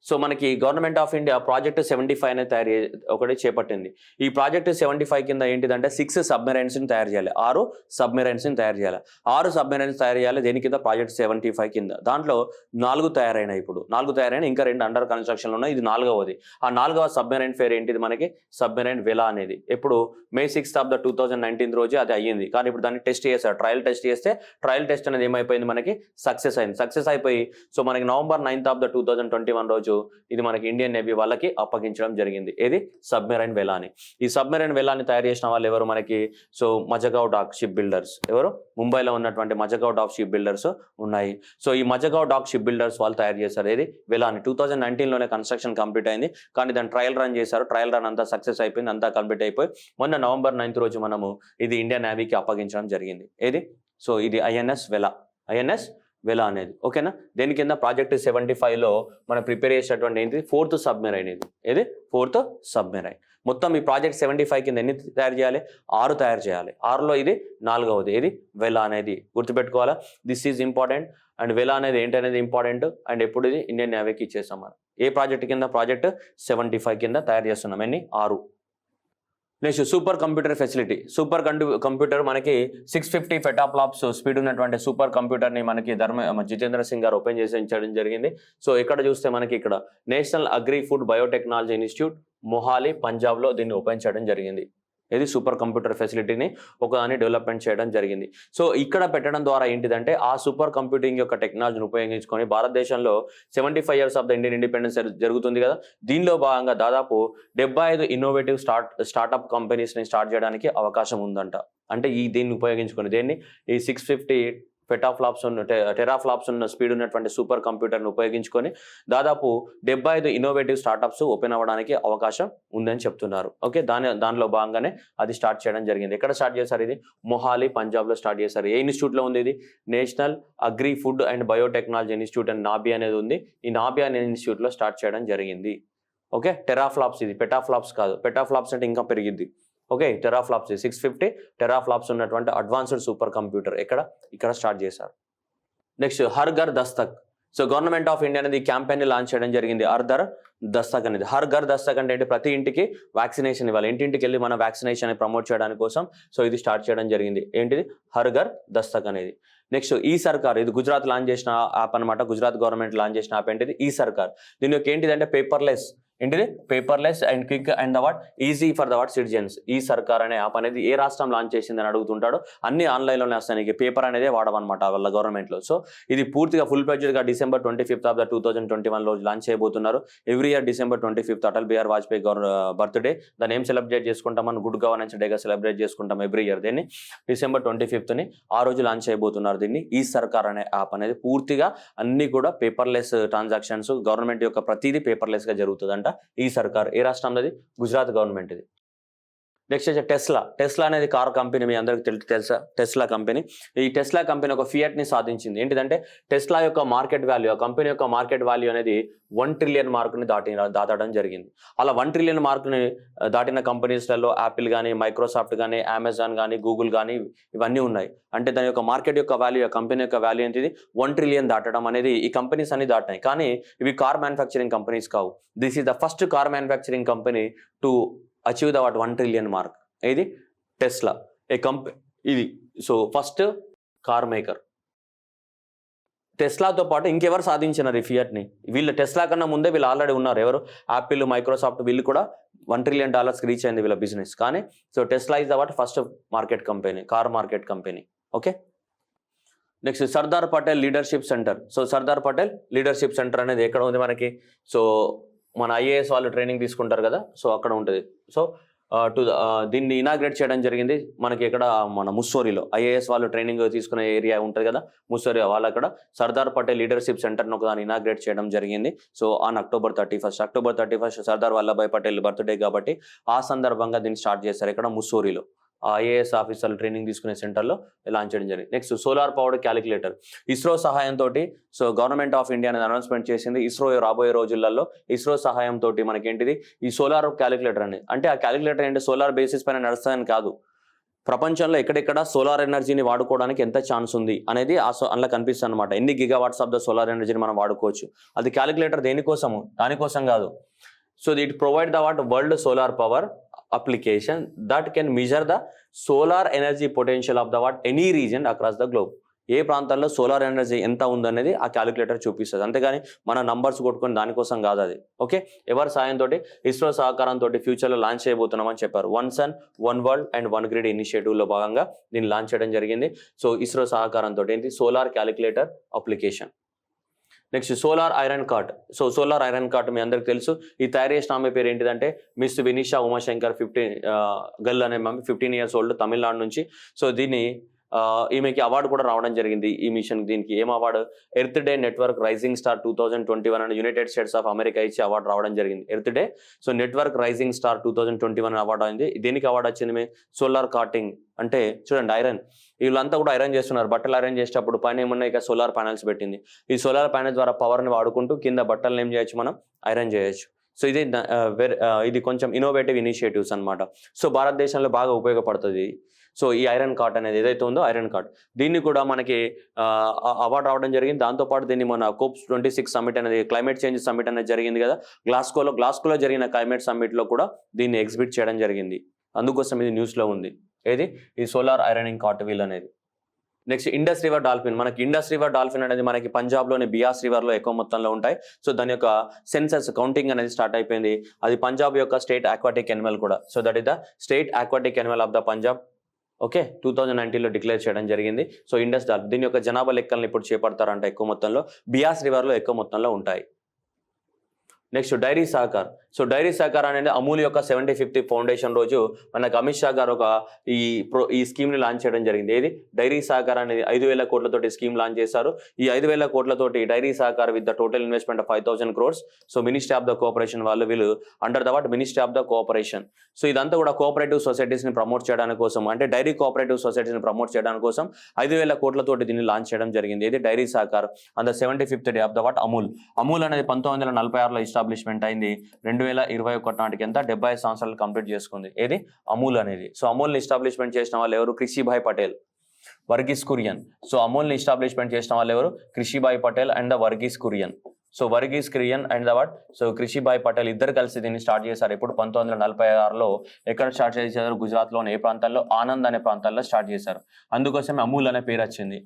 సో మనకి గవర్నమెంట్ ఆఫ్ ఇండియా ప్రాజెక్ట్ 75 అనేది ఒకటి చేపట్టింది. ఈ ప్రాజెక్ట్ 75 కింద ఏంటిదంటే 6 సబ్మెరైన్స్ని తయారు చేయాలి, 6 సబ్మెరైన్స్ని తయారు చేయాలి. 6 సబ్మెరైన్స్ తయారు చేయాలి. దేని కింద, ప్రాజెక్ట్ 75 కింద. దాంట్లో 4 తయారైనాయి. ఇప్పుడు 4 తయారైనా, ఇంకా 2 అండర్ కన్స్ట్రక్షన్లో ఉన్నాయి. ఇది 4వది. ఆ 4వ సబ్మెరైన్ పేరు ఏంటిది మనకి, సబ్మెరైన్ వెలా అనేది. ఎప్పుడు May 6th ఆఫ్ ద 2019 రోజు అది అయ్యింది. కానీ ఇప్పుడు దాన్ని టెస్ట్ చేశారు, ట్రయల్ టెస్ట్ చేస్తే ట్రయల్ టెస్ట్ అనేది ఏమైపోయింది మనకి, సక్సెస్ అయిపోయి సో మనకి November 9th ఆఫ్ ద 2021 రోజు ఈరోజు ఇది మనకి ఇండియన్ నేవీ వాళ్ళకి అప్పగించడం జరిగింది. ఏది సబ్మెరైన్ వెలాని. ఈ సబ్మెరైన్ వెలాని తయారు చేసిన వాళ్ళు ఎవరు మనకి? So Mazagon Dock Ship Builders. ఎవరు? ముంబైలో ఉన్నటువంటి మజగావ్ డాక్ షిప్ బిల్డర్స్ ఉన్నాయి. సో ఈ మజగావ్ డాక్ షిప్ బిల్డర్స్ వాళ్ళు తయారు చేశారు. ఏది వెలాని. 2019లోనే కన్స్ట్రక్షన్ కంప్లీట్ అయింది. కానీ దాన్ని ట్రయల్ రన్ చేశారు. ట్రయల్ రన్ అంతా సక్సెస్ అయిపోయింది, అంతా కంప్లీట్ అయిపోయి మొన్న November 9th రోజు మనము ఇది ఇండియన్ నేవీకి అప్పగించడం జరిగింది. ఏది? సో ఇది ఐఎన్ఎస్ వెలా అనేది. ఓకేనా? దేని కింద? ప్రాజెక్ట్ 75లో మనం ప్రిపేర్ చేసేటువంటి ఏంటి? 4th సబ్మెరైన్ ఇది. ఏది? 4th submarine. మొత్తం ఈ ప్రాజెక్ట్ 75 కింద ఎన్ని తయారు చేయాలి? 6 తయారు చేయాలి. 6లో ఇది 4వది. ఏది? వెలా అనేది గుర్తుపెట్టుకోవాలా. This is important. అండ్ వెలా అనేది ఏంటనేది ఇంపార్టెంట్. అండ్ ఎప్పుడు ఇది ఇండియన్ నేవీకి ఇచ్చేసాం మనం. ఏ ప్రాజెక్ట్ కింద? ప్రాజెక్ట్ 75 కింద తయారు చేస్తున్నాం. ఎన్ని? 6. Next super computer facility. Super computer మనకి 650 పెటాఫ్లాప్స్ స్పీడ్ ఉన్నటువంటి సూపర్ కంప్యూటర్ని మనకి జితేంద్ర సింగ్ గారు ఓపెన్ చేసి ఇచ్చడం జరిగింది. సో ఇక్కడ చూస్తే మనకి ఇక్కడ national agri food biotechnology institute Mohali పంజాబ్లో దీన్ని ఓపెన్ చేయడం జరిగింది. ఇది సూపర్ కంప్యూటర్ ఫెసిలిటీని ఒకదాన్ని డెవలప్మెంట్ చేయడం జరిగింది. సో ఇక్కడ పెట్టడం ద్వారా ఏంటిదంటే ఆ సూపర్ కంప్యూటింగ్ యొక్క టెక్నాలజీని ఉపయోగించుకొని భారతదేశంలో 75 years of the Indian independence జరుగుతుంది కదా. దీనిలో భాగంగా దాదాపు 75 ఇన్నోవేటివ్ స్టార్టప్ కంపెనీస్ని స్టార్ట్ చేయడానికి అవకాశం ఉందంట. అంటే దీన్ని ఉపయోగించుకొని దేన్ని? ఈ 650 టెరాఫ్లాప్స్ ఉన్న స్పీడ్ ఉన్నటువంటి సూపర్ కంప్యూటర్ని ఉపయోగించుకొని దాదాపు 75 ఇన్నోవేటివ్ స్టార్టప్స్ ఓపెన్ అవ్వడానికి అవకాశం ఉందని చెప్తున్నారు. ఓకే, దానిలో భాగంగానే అది స్టార్ట్ చేయడం జరిగింది. ఎక్కడ స్టార్ట్ చేశారు? ఇది మొహాలి పంజాబ్లో స్టార్ట్ చేశారు. ఏ ఇన్స్టిట్యూట్లో ఉంది ఇది? National agri food and biotechnology institute and నాబీ అనేది ఉంది. ఈ నాబీ అనే ఇన్స్టిట్యూట్లో స్టార్ట్ చేయడం జరిగింది. ఓకే, టెరాఫ్లాప్స్ ఇది, పెటాఫ్లాప్స్ కాదు. పెటాఫ్లాప్స్ అంటే ఇంకా పెరిగిద్ది. ఓకే, టెరాఫ్లాప్స్ 650 టెరాఫ్లాప్స్ ఉన్నటువంటి అడ్వాన్స్డ్ సూపర్ కంప్యూటర్ ఇక్కడ స్టార్ట్ చేశారు. Next Har Ghar Dastak. So government of India అనేది క్యాంపెయిన్ లాంచ్ చేయడం జరిగింది. హర్ ఘర్ దస్తక్ అనేది. హర్ ఘర్ దస్తక్ అంటే ఏంటి? ప్రతి ఇంటికి వ్యాక్సినేషన్ ఇవ్వాలి. ఇంటింటికి వెళ్ళి మన వ్యాక్సినేషన్ ప్రమోట్ చేయడానికి కోసం సో ఇది స్టార్ట్ చేయడం జరిగింది. ఏంటిది? హర్ ఘర్ దస్తక్ అనేది. నెక్స్ట్ ఈ సర్కార్. ఇది గుజరాత్ లాంచ్ చేసిన యాప్ అనమాట. గుజరాత్ గవర్నమెంట్ లాంచ్ చేసిన యాప్ ఏంటిది? ఈ సర్కార్. దీని యొక్క ఏంటిదంటే పేపర్లెస్. ఏంటిది? Paperless and quick and easy for the citizens. ఈ సర్కార్ అనే యాప్ అనేది ఏ రాష్ట్రం లాంచ్ చేసిందని అడుగుతుంటాడు. అన్ని ఆన్లైన్లోనే వస్తాయి. నీకు పేపర్ అనేది వాడమన్నమాట వాళ్ళ గవర్నమెంట్లో. సో ఇది పూర్తిగా ఫుల్ ఫ్లెడ్జ్డ్గా December 25th ఆఫ్ 2021 రోజు లాంచ్ చేయబోతున్నారు. Every year December 25th Atal Bihari Vajpayee birthday. దాన్ని ఏం సెలబ్రేట్ చేసుకుంటాం? మనం గుడ్ గవర్నెన్స్ డేగా సెలబ్రేట్ చేసుకుంటాం ఎవ్రీ ఇయర్. దీన్ని December 25th ఆ రోజు లాంచ్ చేయబోతున్నారు. దీన్ని ఈ సర్కార్ అనే యాప్ అనేది పూర్తిగా అన్ని కూడా పేపర్లెస్ ట్రాన్సాక్షన్స్. గవర్నమెంట్ యొక్క ప్రతిదీ పేపర్లెస్గా జరుగుతుందంట. ఈ సర్కార్ ఏ రాష్ట్రం? అది గుజరాత్ గవర్నమెంట్ ఇది. నెక్స్ట్ వచ్చి టెస్లా అనేది కార్ కంపెనీ. మీ అందరికి తెలుసా? Tesla company. ఈ టెస్లా కంపెనీ ఒక ఫియట్ని సాధించింది. ఏంటిదంటే టెస్లా యొక్క మార్కెట్ వాల్యూ, ఆ కంపెనీ యొక్క మార్కెట్ వాల్యూ అనేది 1 trillion మార్కుని దాటడం జరిగింది. అలా 1 trillion మార్కుని దాటిన కంపెనీస్లలో యాపిల్ కానీ, మైక్రోసాఫ్ట్ కానీ, అమెజాన్ కానీ, గూగుల్ కానీ ఇవన్నీ ఉన్నాయి. అంటే దాని యొక్క మార్కెట్ యొక్క వాల్యూ, కంపెనీ యొక్క వాల్యూ ఏంటిది? 1 trillion దాటడం అనేది ఈ కంపెనీస్ అన్ని దాటినాయి. కానీ ఇవి కార్ మ్యానుఫ్యాక్చరింగ్ కంపెనీస్ కావు. This is the first car manufacturing company to achieve the 1 trillion mark. ఇది టెస్లా ఏ కంపెనీ ఇది. So first car maker. టెస్లాతో పాటు ఇంకెవరు సాధించినారు ఈ ఫియట్ని? వీళ్ళు టెస్లా కన్నా ముందే వీళ్ళు ఆల్రెడీ ఉన్నారు. ఎవరు? Apple, Microsoft. వీళ్ళు కూడా $1 trillion రీచ్ అయింది వీళ్ళ బిజినెస్. కానీ so Tesla is the first market company, car market company. Okay, next Sardar Patel leadership centre. So Sardar Patel leadership centre అనేది ఎక్కడ ఉంది మనకి? సో మన IAS వాళ్ళు ట్రైనింగ్ తీసుకుంటారు కదా, సో అక్కడ ఉంటుంది. సో దీన్ని ఇనాగ్రేట్ చేయడం జరిగింది మనకి ఎక్కడ? మన ముస్సోరిలో. IAS వాళ్ళు ట్రైనింగ్ తీసుకునే ఏరియా ఉంటుంది కదా, ముస్సోరి. వాళ్ళు అక్కడ సర్దార్ పటేల్ లీడర్షిప్ సెంటర్ను ఒకదాన్ని ఇనాగ్రేట్ చేయడం జరిగింది. So on October 31st Sardar Vallabhbhai Patel birthday కాబట్టి ఆ సందర్భంగా దీన్ని స్టార్ట్ చేశారు. ఇక్కడ ముస్సోరిలో IAS ఆఫీసర్లు ట్రైనింగ్ తీసుకునే సెంటర్లో లాంచ్ చేయడం జరిగింది. Next solar powered calculator. ISRO సహాయంతో సో గవర్నమెంట్ ఆఫ్ ఇండియా అనేది అనౌన్స్మెంట్ చేసింది. ఇస్రో రాబోయే రోజులలో ఇస్రో సహాయంతో మనకేంటిది? ఈ సోలార్ క్యాలిక్యులేటర్ అనేది. అంటే ఆ క్యాలిక్యులేటర్ ఏంటి? సోలార్ బేసిస్ పైన నడుస్తుందని కాదు. ప్రపంచంలో ఎక్కడెక్కడ సోలార్ ఎనర్జీని వాడుకోవడానికి ఎంత ఛాన్స్ ఉంది అనేది అందులో కనిపిస్తుంది అనమాట. ఎన్ని గిగావాట్స్ ఆఫ్ ద సోలార్ ఎనర్జీని మనం వాడుకోవచ్చు. అది క్యాలిక్యులేటర్ దేనికోసము? దానికోసం కాదు. So it provide the world solar power application that can measure the solar energy potential of the any region across the globe. ఏ ప్రాంతాల్లో సోలార్ ఎనర్జీ ఎంత ఉందనేది ఆ క్యాలిక్యులేటర్ చూపిస్తుంది. అంతేగాని మన నంబర్స్ కొట్టుకొని దానికోసం కాదు అది. ఓకే, ఎవరి సాయంతో? ఇస్రో సహకారంతో ఫ్యూచర్లో లాంచ్ చేయబోతున్నామని చెప్పారు. 1 Sun 1 World అండ్ 1 Grid ఇనిషియేటివ్లో భాగంగా దీన్ని లాంచ్ చేయడం జరిగింది. సో ఇస్రో సహకారంతో ఏంటి? Solar calculator application. Next solar iron cart. So solar iron cart మీ అందరికి తెలుసు. ఈ తయారు చేసిన ఆమె పేరు ఏంటిదంటే మిస్ వినీషా ఉమాశంకర్. 15 గర్ల్ అనే ఆమె 15 years old, తమిళనాడు నుంచి. సో దీన్ని ఈమెకి అవార్డు కూడా రావడం జరిగింది ఈ మిషన్. దీనికి ఏం award? Earth Day Network Rising Star 2021 అని యునైటెడ్ స్టేట్స్ ఆఫ్ అమెరికా ఇచ్చి అవార్డు రావడం జరిగింది. Earth Day so Network Rising Star 2021 award అయింది. దేనికి అవార్డు వచ్చింది? మీ సోలార్ కార్టింగ్ అంటే చూడండి ఐరన్, వీళ్ళంతా కూడా ఐరన్ చేస్తున్నారు. బట్టలు ఐరన్ చేసేటప్పుడు పైన ఏమున్నాయి? ఇక సోలార్ ప్యానల్స్ పెట్టింది. ఈ సోలార్ ప్యానల్ ద్వారా పవర్ని వాడుకుంటూ కింద బట్టలను ఏం చేయొచ్చు? మనం ఐరన్ చేయొచ్చు. సో ఇది కొంచెం ఇన్నోవేటివ్ ఇనిషియేటివ్స్ అనమాట. సో భారతదేశంలో బాగా ఉపయోగపడుతుంది. సో ఈ ఐరన్ కార్ట్ అనేది ఏదైతే ఉందో ఐరన్ కార్ట్, దీన్ని కూడా మనకి అవార్డు రావడం జరిగింది. దాంతోపాటు దీన్ని మన COP26 సమ్మిట్ అనేది, క్లైమేట్ చేంజ్ సమ్మిట్ అనేది జరిగింది కదా గ్లాస్కోలో జరిగిన క్లైమేట్ సమ్మిట్లో కూడా దీన్ని ఎగ్జిబిట్ చేయడం జరిగింది. అందుకోసం ఇది న్యూస్లో ఉంది. ఏది? ఈ సోలార్ ఐరనింగ్ కార్ట్ వీల్ అనేది. Next Indus river dolphin. మనకి ఇండస్ రివర్ డాల్ఫిన్ అనేది మనకి పంజాబ్లోని బియాస్ రివర్లో ఎక్కువ మొత్తంలో ఉంటాయి. సో దాని యొక్క సెన్సస్ కౌంటింగ్ అనేది స్టార్ట్ అయిపోయింది. అది పంజాబ్ యొక్క స్టేట్ ఆక్వాటిక్ యానిమల్ కూడా. So that is the state aquatic animal of the Punjab. Okay, 2019లో డిక్లేర్ చేయడం జరిగింది. సో ఇండస్ డాల్ఫిన్ దీని యొక్క జనాభా లెక్కలను ఇప్పుడు చేపడతారంట. ఎక్కువ మొత్తంలో బియాస్ రివర్లో ఎక్కువ మొత్తంలో ఉంటాయి. Next dairy Sahakar. So dairy Sahakar అనేది అమూల్ యొక్క 75th ఫౌండేషన్ రోజు మనకు అమిత్ షా గారు ఈ స్కీమ్ని లాంచ్ చేయడం జరిగింది. ఏది? డైరీ సహకార్ అనేది 5,000 కోట్లతోటి స్కీమ్ లాంచ్ చేశారు. ఈ 5,000 కోట్లతోటి dairy Sahakar with the total investment of 5,000 crores. So ministry of the cooperation వీళ్ళు under the ministry of the cooperation. So ఇదంతా కూడా కోఆపరేటివ్ సొసైటీస్ని ప్రమోట్ చేయడానికి కోసం, అంటే డైరీ కోఆపరేటివ్ సొసైటీస్ని ప్రమోట్ చేయడానికి కోసం 5,000 కోట్లతోటి దీన్ని లాంచ్ చేయడం జరిగింది. ఇది dairy Sahakar on the 75th day of the Amul. Amul అనేది 1946లో ఎస్టాబ్లిష్మెంట్ అయింది. 2021 నాటికి ఎంత 75 సంవత్సరాలు కంప్లీట్ చేసుకుంది. ఏది? అమూల్ అనేది. సో అమూల్ని ఎస్టాబ్లిష్మెంట్ చేసిన వాళ్ళు ఎవరు? కృషిభాయ్ పటేల్, వర్గీస్ కురియన్. సో అమూల్ని ఎస్టాబ్లిష్మెంట్ చేసిన వాళ్ళు ఎవరు? Krishibhai Patel and the Verghese Kurien. So Verghese Kurien and the so Krishibhai Patel ఇద్దరు కలిసి దీన్ని స్టార్ట్ చేశారు. ఇప్పుడు 1946లో ఎక్కడ స్టార్ట్ చేశారు? గుజరాత్లోని ఏ ప్రాంతాల్లో? ఆనంద్ అనే ప్రాంతాల్లో స్టార్ట్ చేశారు. అందుకోసమే అమూల్ అనే పేరు వచ్చింది.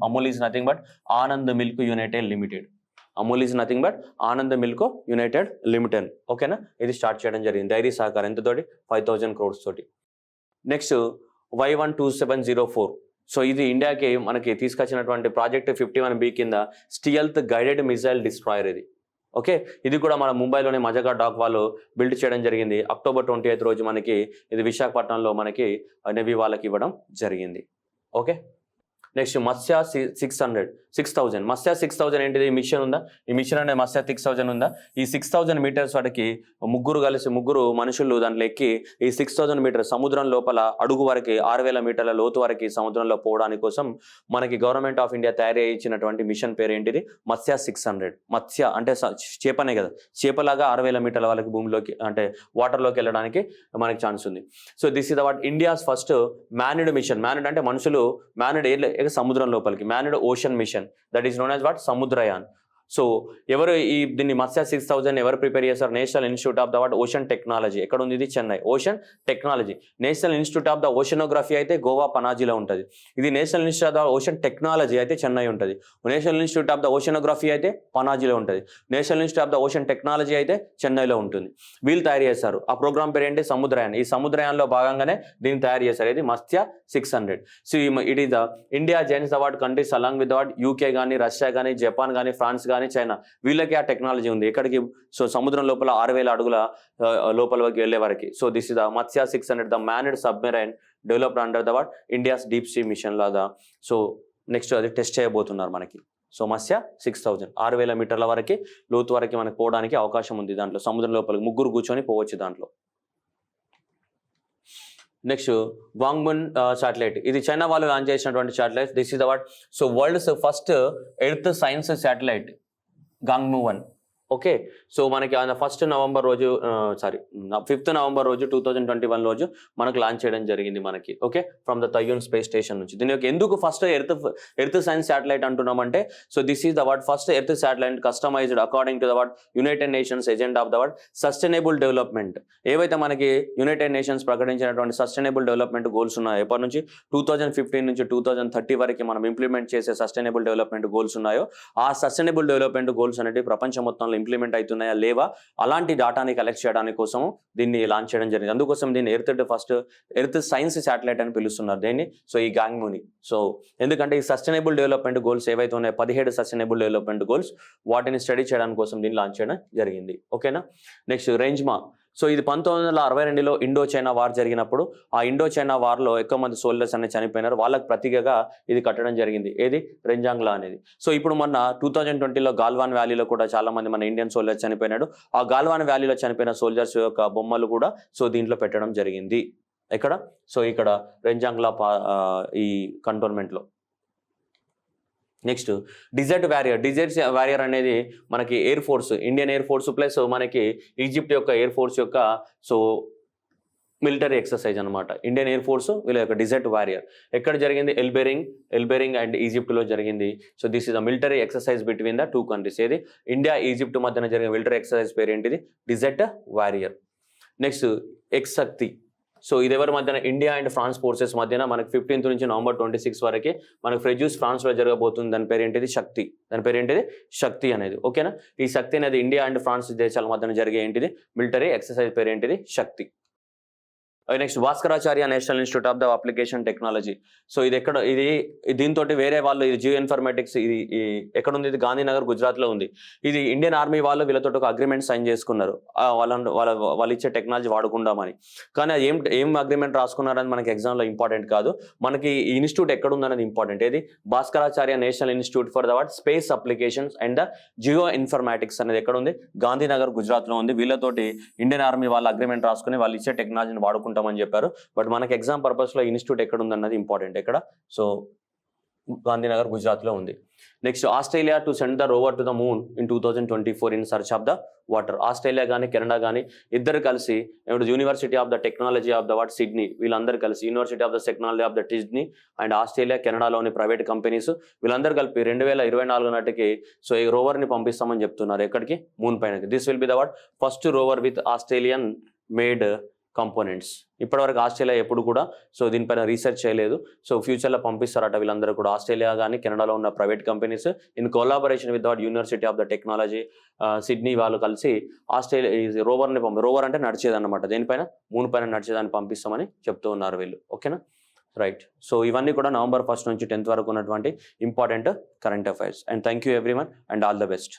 Amul is nothing but Anand milk United limited. Amul is nothing but Anand milk United limited. ఓకేనా? ఇది స్టార్ట్ చేయడం జరిగింది. డైరీ సహకారం ఎంతతోటి? 5,000 crores తోటి. Next Y12704. సో ఇది ఇండియాకి మనకి తీసుకొచ్చినటువంటి ప్రాజెక్ట్ 51B కింద స్టీల్త్ గైడెడ్ మిసైల్ డిస్ట్రాయర్ ఇది. ఓకే, ఇది కూడా మన ముంబైలోని మజగా డాక్ వాళ్ళు బిల్డ్ చేయడం జరిగింది. October 28 రోజు మనకి ఇది విశాఖపట్నంలో మనకి నేవీ వాళ్ళకి ఇవ్వడం జరిగింది. ఓకే, నెక్స్ట్ మత్స్య 6,000. మత్స్య 6,000 ఏంటిది? ఈ మిషన్ ఉందా? ఈ మిషన్ అంటే మత్స్య 6,000 ఉందా? ఈ 6,000 meters వాటికి ముగ్గురు మనుషులు దాంట్లో ఎక్కి ఈ 6,000 meters సముద్రం లోపల అడుగు వరకు 6,000 మీటర్ల లోతు వరకు సముద్రంలో పోవడానికి కోసం మనకి గవర్నమెంట్ ఆఫ్ ఇండియా తయారు చేయించినటువంటి మిషన్ పేరు ఏంటిది? మత్స్య 600. మత్స్య అంటే చేపనే కదా, చేపలాగా 6,000 మీటర్ల వాళ్ళకి భూమిలోకి అంటే వాటర్లోకి వెళ్ళడానికి మనకి ఛాన్స్ ఉంది. So this is India's first manned mission. Manned అంటే మనుషులు, మ్యాన్డ్ సముద్రం లోపలికి, manned ocean mission, that is known as Samudrayaan. So ఎవరు దీన్ని మత్స్య 6,000 ఎవరు ప్రిపేర్ చేశారు? National institute of the Ocean Technology. ఎక్కడ ఉంది ఇది? Chennai. Ocean technology. National institute of the Oceanography అయితే గోవా పనాజీలో ఉంటుంది. ఇది National institute of the Ocean Technology అయితే చెన్నై ఉంటుంది. National institute of the Oceanography అయితే పనాజీలో ఉంటుంది. National institute of the Ocean Technology అయితే చెన్నైలో ఉంటుంది. వీళ్ళు తయారు చేశారు. ఆ ప్రోగ్రామ్ పేరు ఏంటి? సముద్రయాన్. ఈ సముద్రయాన్లో భాగంగానే దీన్ని తయారు చేశారు. ఇది Matsya 600. So it is the India joins award countries along with award UK కానీ, రష్యా కానీ, జపాన్ కానీ, ఫ్రాన్స్ కానీ, చైనా, వీళ్ళకి ఆ టెక్నాలజీ ఉంది. ఎక్కడికి? సో సముద్రం లోపల 6,000 అడుగుల లోపలికి వెళ్ళే వరకు. So this is the Matsya 600, the manned submarine developed under the India's deep sea mission లాగా. సో నెక్స్ట్ అది టెస్ట్ చేయబోతున్నారు మనకి. సో మత్స్య 6,000 6,000 మీటర్ల వరకు లోతు వరకు మనకి పోవడానికి అవకాశం ఉంది. దాంట్లో సముద్రం లోపలికి ముగ్గురు కూర్చొని పోవచ్చు దాంట్లో. Next Guangmu satellite. ఇది చైనా వాళ్ళు లాంచ్ చేసినటువంటి satellite. This is award so world's first earth science satellite Guangmu 1. Okay, so మనకి 5th నవంబర్ రోజు 5th నవంబర్ రోజు 2021 రోజు మనకు లాంచ్ చేయడం జరిగింది మనకి. Okay, from the Taiyuan space station నుంచి. దీని యొక్క ఎందుకు ఫస్ట్ ఎర్త్ సైన్స్ శాటిలైట్ అంటున్నామంటే, so this is the first earth satellite customized according to the United Nations agenda of the sustainable development. ఏవైతే మనకి యునైటెడ్ నేషన్స్ ప్రకటించినటువంటి సస్టైనబుల్ డెవలప్మెంట్ గోల్స్ ఉన్నాయో, ఎప్పటి నుంచి 2015 నుంచి 2030 వరకు మనం ఇంప్లిమెంట్ చేసే సస్టైనబుల్ డెవలప్మెంట్ గోల్స్ ఉన్నాయో, ఆ సస్టైనబుల్ డెవలప్మెంట్ గోల్స్ అనేవి ప్రపంచం మొత్తంలో ఇంప్లిమెంట్ అవుతున్నాయా లేవా అలాంటి డేటాని కలెక్ట్ చేయడానికి కోసము దీన్ని లాంచ్ చేయడం జరిగింది. అందుకోసం దీన్ని ఎర్త్ సైన్స్ శాటిలైట్ అని పిలుస్తున్నారు దీన్ని. సో ఈ గాంగ్మూని. సో ఎందుకంటే ఈ సస్టైనబుల్ డెవలప్మెంట్ గోల్స్ ఏవైతే ఉన్నాయో 17 సస్టైనబుల్ డెవలప్మెంట్ గోల్స్ వాటిని స్టడీ చేయడానికి కోసం దీన్ని లాంచ్ చేయడం జరిగింది. ఓకేనా. నెక్స్ట్ రేంజ్మా. సో ఇది 1962లో ఇండో చైనా వార్ జరిగినప్పుడు ఆ ఇండో చైనా వార్లో ఎక్కువ మంది సోల్జర్స్ అనేది చనిపోయినారు. వాళ్ళకి ప్రతీకగా ఇది కట్టడం జరిగింది. ఏది రెంజాంగ్లా అనేది. సో ఇప్పుడు మొన్న 2020లో గాల్వాన్ వ్యాలీలో కూడా చాలా మంది మన ఇండియన్ సోల్జర్స్ చనిపోయినాడు. ఆ గాల్వాన్ వ్యాలీలో చనిపోయిన సోల్జర్స్ యొక్క బొమ్మలు కూడా సో దీంట్లో పెట్టడం జరిగింది. ఎక్కడ? సో ఇక్కడ రెంజాంగ్లా ఈ కంటోన్మెంట్లో. నెక్స్ట్ డిజర్ట్ వారియర్ అనేది మనకి air force, Indian air force plus మనకి ఈజిప్ట్ యొక్క ఎయిర్ ఫోర్స్ యొక్క సో మిలిటరీ ఎక్సర్సైజ్ అనమాట. ఇండియన్ ఎయిర్ ఫోర్స్ వీళ్ళ యొక్క డిజర్ట్ వారియర్ ఎక్కడ జరిగింది? ఎల్బెరింగ్ అండ్ ఈజిప్ట్లో జరిగింది. So this is a military exercise between the 2 countries. ఏది? ఇండియా ఈజిప్ట్ మధ్యన జరిగిన మిలిటరీ ఎక్సర్సైజ్ పేరు ఏంటిది? Desert warrior. Next ex Shakti. So ఇది ఎవరి మధ్యన? ఇండియా అండ్ ఫ్రాన్స్ ఫోర్సెస్ మధ్యన మనకి 15th నుంచి నవంబర్ 26 వరకు మనకి ఫ్రెజ్యూస్ ఫ్రాన్స్లో జరగబోతుంది. దాని పేరు ఏంటిది? శక్తి. దాని పేరు ఏంటిది? శక్తి అనేది. ఓకేనా. ఈ శక్తి అనేది ఇండియా అండ్ ఫ్రాన్స్ దేశాల మధ్యన జరిగే ఏంటిది? మిలిటరీ ఎక్సర్సైజ్ పేరు ఏంటిది? Shakti. Next Bhaskaracharya national institute of the application technology. So ఇది ఎక్కడ? ఇది దీంతో వేరే వాళ్ళు ఇది జియో ఇన్ఫర్మేటిక్స్ ఇది ఎక్కడ ఉంది? ఇది గాంధీనగర్ గుజరాత్లో ఉంది. ఇది ఇండియన్ ఆర్మీ వాళ్ళు వీళ్ళతో ఒక అగ్రిమెంట్ సైన్ చేసుకున్నారు వాళ్ళు ఇచ్చే టెక్నాలజీ వాడుకుందామని. కానీ అది ఏం అగ్రిమెంట్ రాసుకున్నారని మనకి ఎగ్జామ్లో ఇంపార్టెంట్ కాదు. మనకి ఈ ఇన్స్టిట్యూట్ ఎక్కడ ఉందనేది ఇంపార్టెంట్. ఏది? Bhaskaracharya national institute for the space applications and the Jio informatics అనేది ఎక్కడ ఉంది? గాంధీనగర్ గుజరాత్లో ఉంది. వీళ్ళతోటి ఇండియన్ ఆర్మీ వాళ్ళు అగ్రిమెంట్ రాసుకుని వాళ్ళు ఇచ్చే టెక్నాలజీని వాడుకుంటామని చెప్పారు. బట్ మనకి ఎగ్జామ్ పర్పస్ లో ఇన్స్టిట్యూట్ ఎక్కడ ఉందన్నది ఇంపార్టెంట్. ఎక్కడ? సో గాంధీనగర్ గుజరాత్ లో ఉంది. Next Australia to send the rover to the moon in 2024 in search of the water. Australia కానీ కెనడా కానీ ఇద్దరు కలిసి university of the technology of the Sydney వీళ్ళందరూ కలిసి university of the technology of the Sydney and Australia కెనడాలోని ప్రైవేట్ కంపెనీస్ వీళ్ళందరూ కలిపి 2024 నాటికి సో ఈ రోవర్ ని పంపిస్తామని చెప్తున్నారు. ఎక్కడికి? మూన్ పైనకి. This will be the first rover with Australian made components. ఇప్పటివరకు ఆస్ట్రేలియా ఎప్పుడు కూడా సో దీనిపైన రీసెర్చ్ చేయలేదు. సో ఫ్యూచర్లో పంపిస్తారట వీళ్ళందరూ కూడా. ఆస్ట్రేలియా కానీ కెనడాలో ఉన్న private companies in collaboration with university of the technology Sydney వాళ్ళు కలిసి ఆస్ట్రేలియా రోవర్ అంటే నడిచేదన్నమాట. దేనిపైన? మూన్ పైన నడిచేదాన్ని పంపిస్తామని చెప్తూ ఉన్నారు వీళ్ళు. ఓకేనా. రైట్. సో ఇవన్నీ కూడా నవంబర్ 1 నుంచి 10th వరకు ఉన్నటువంటి important current affairs. And thank you everyone and all the best.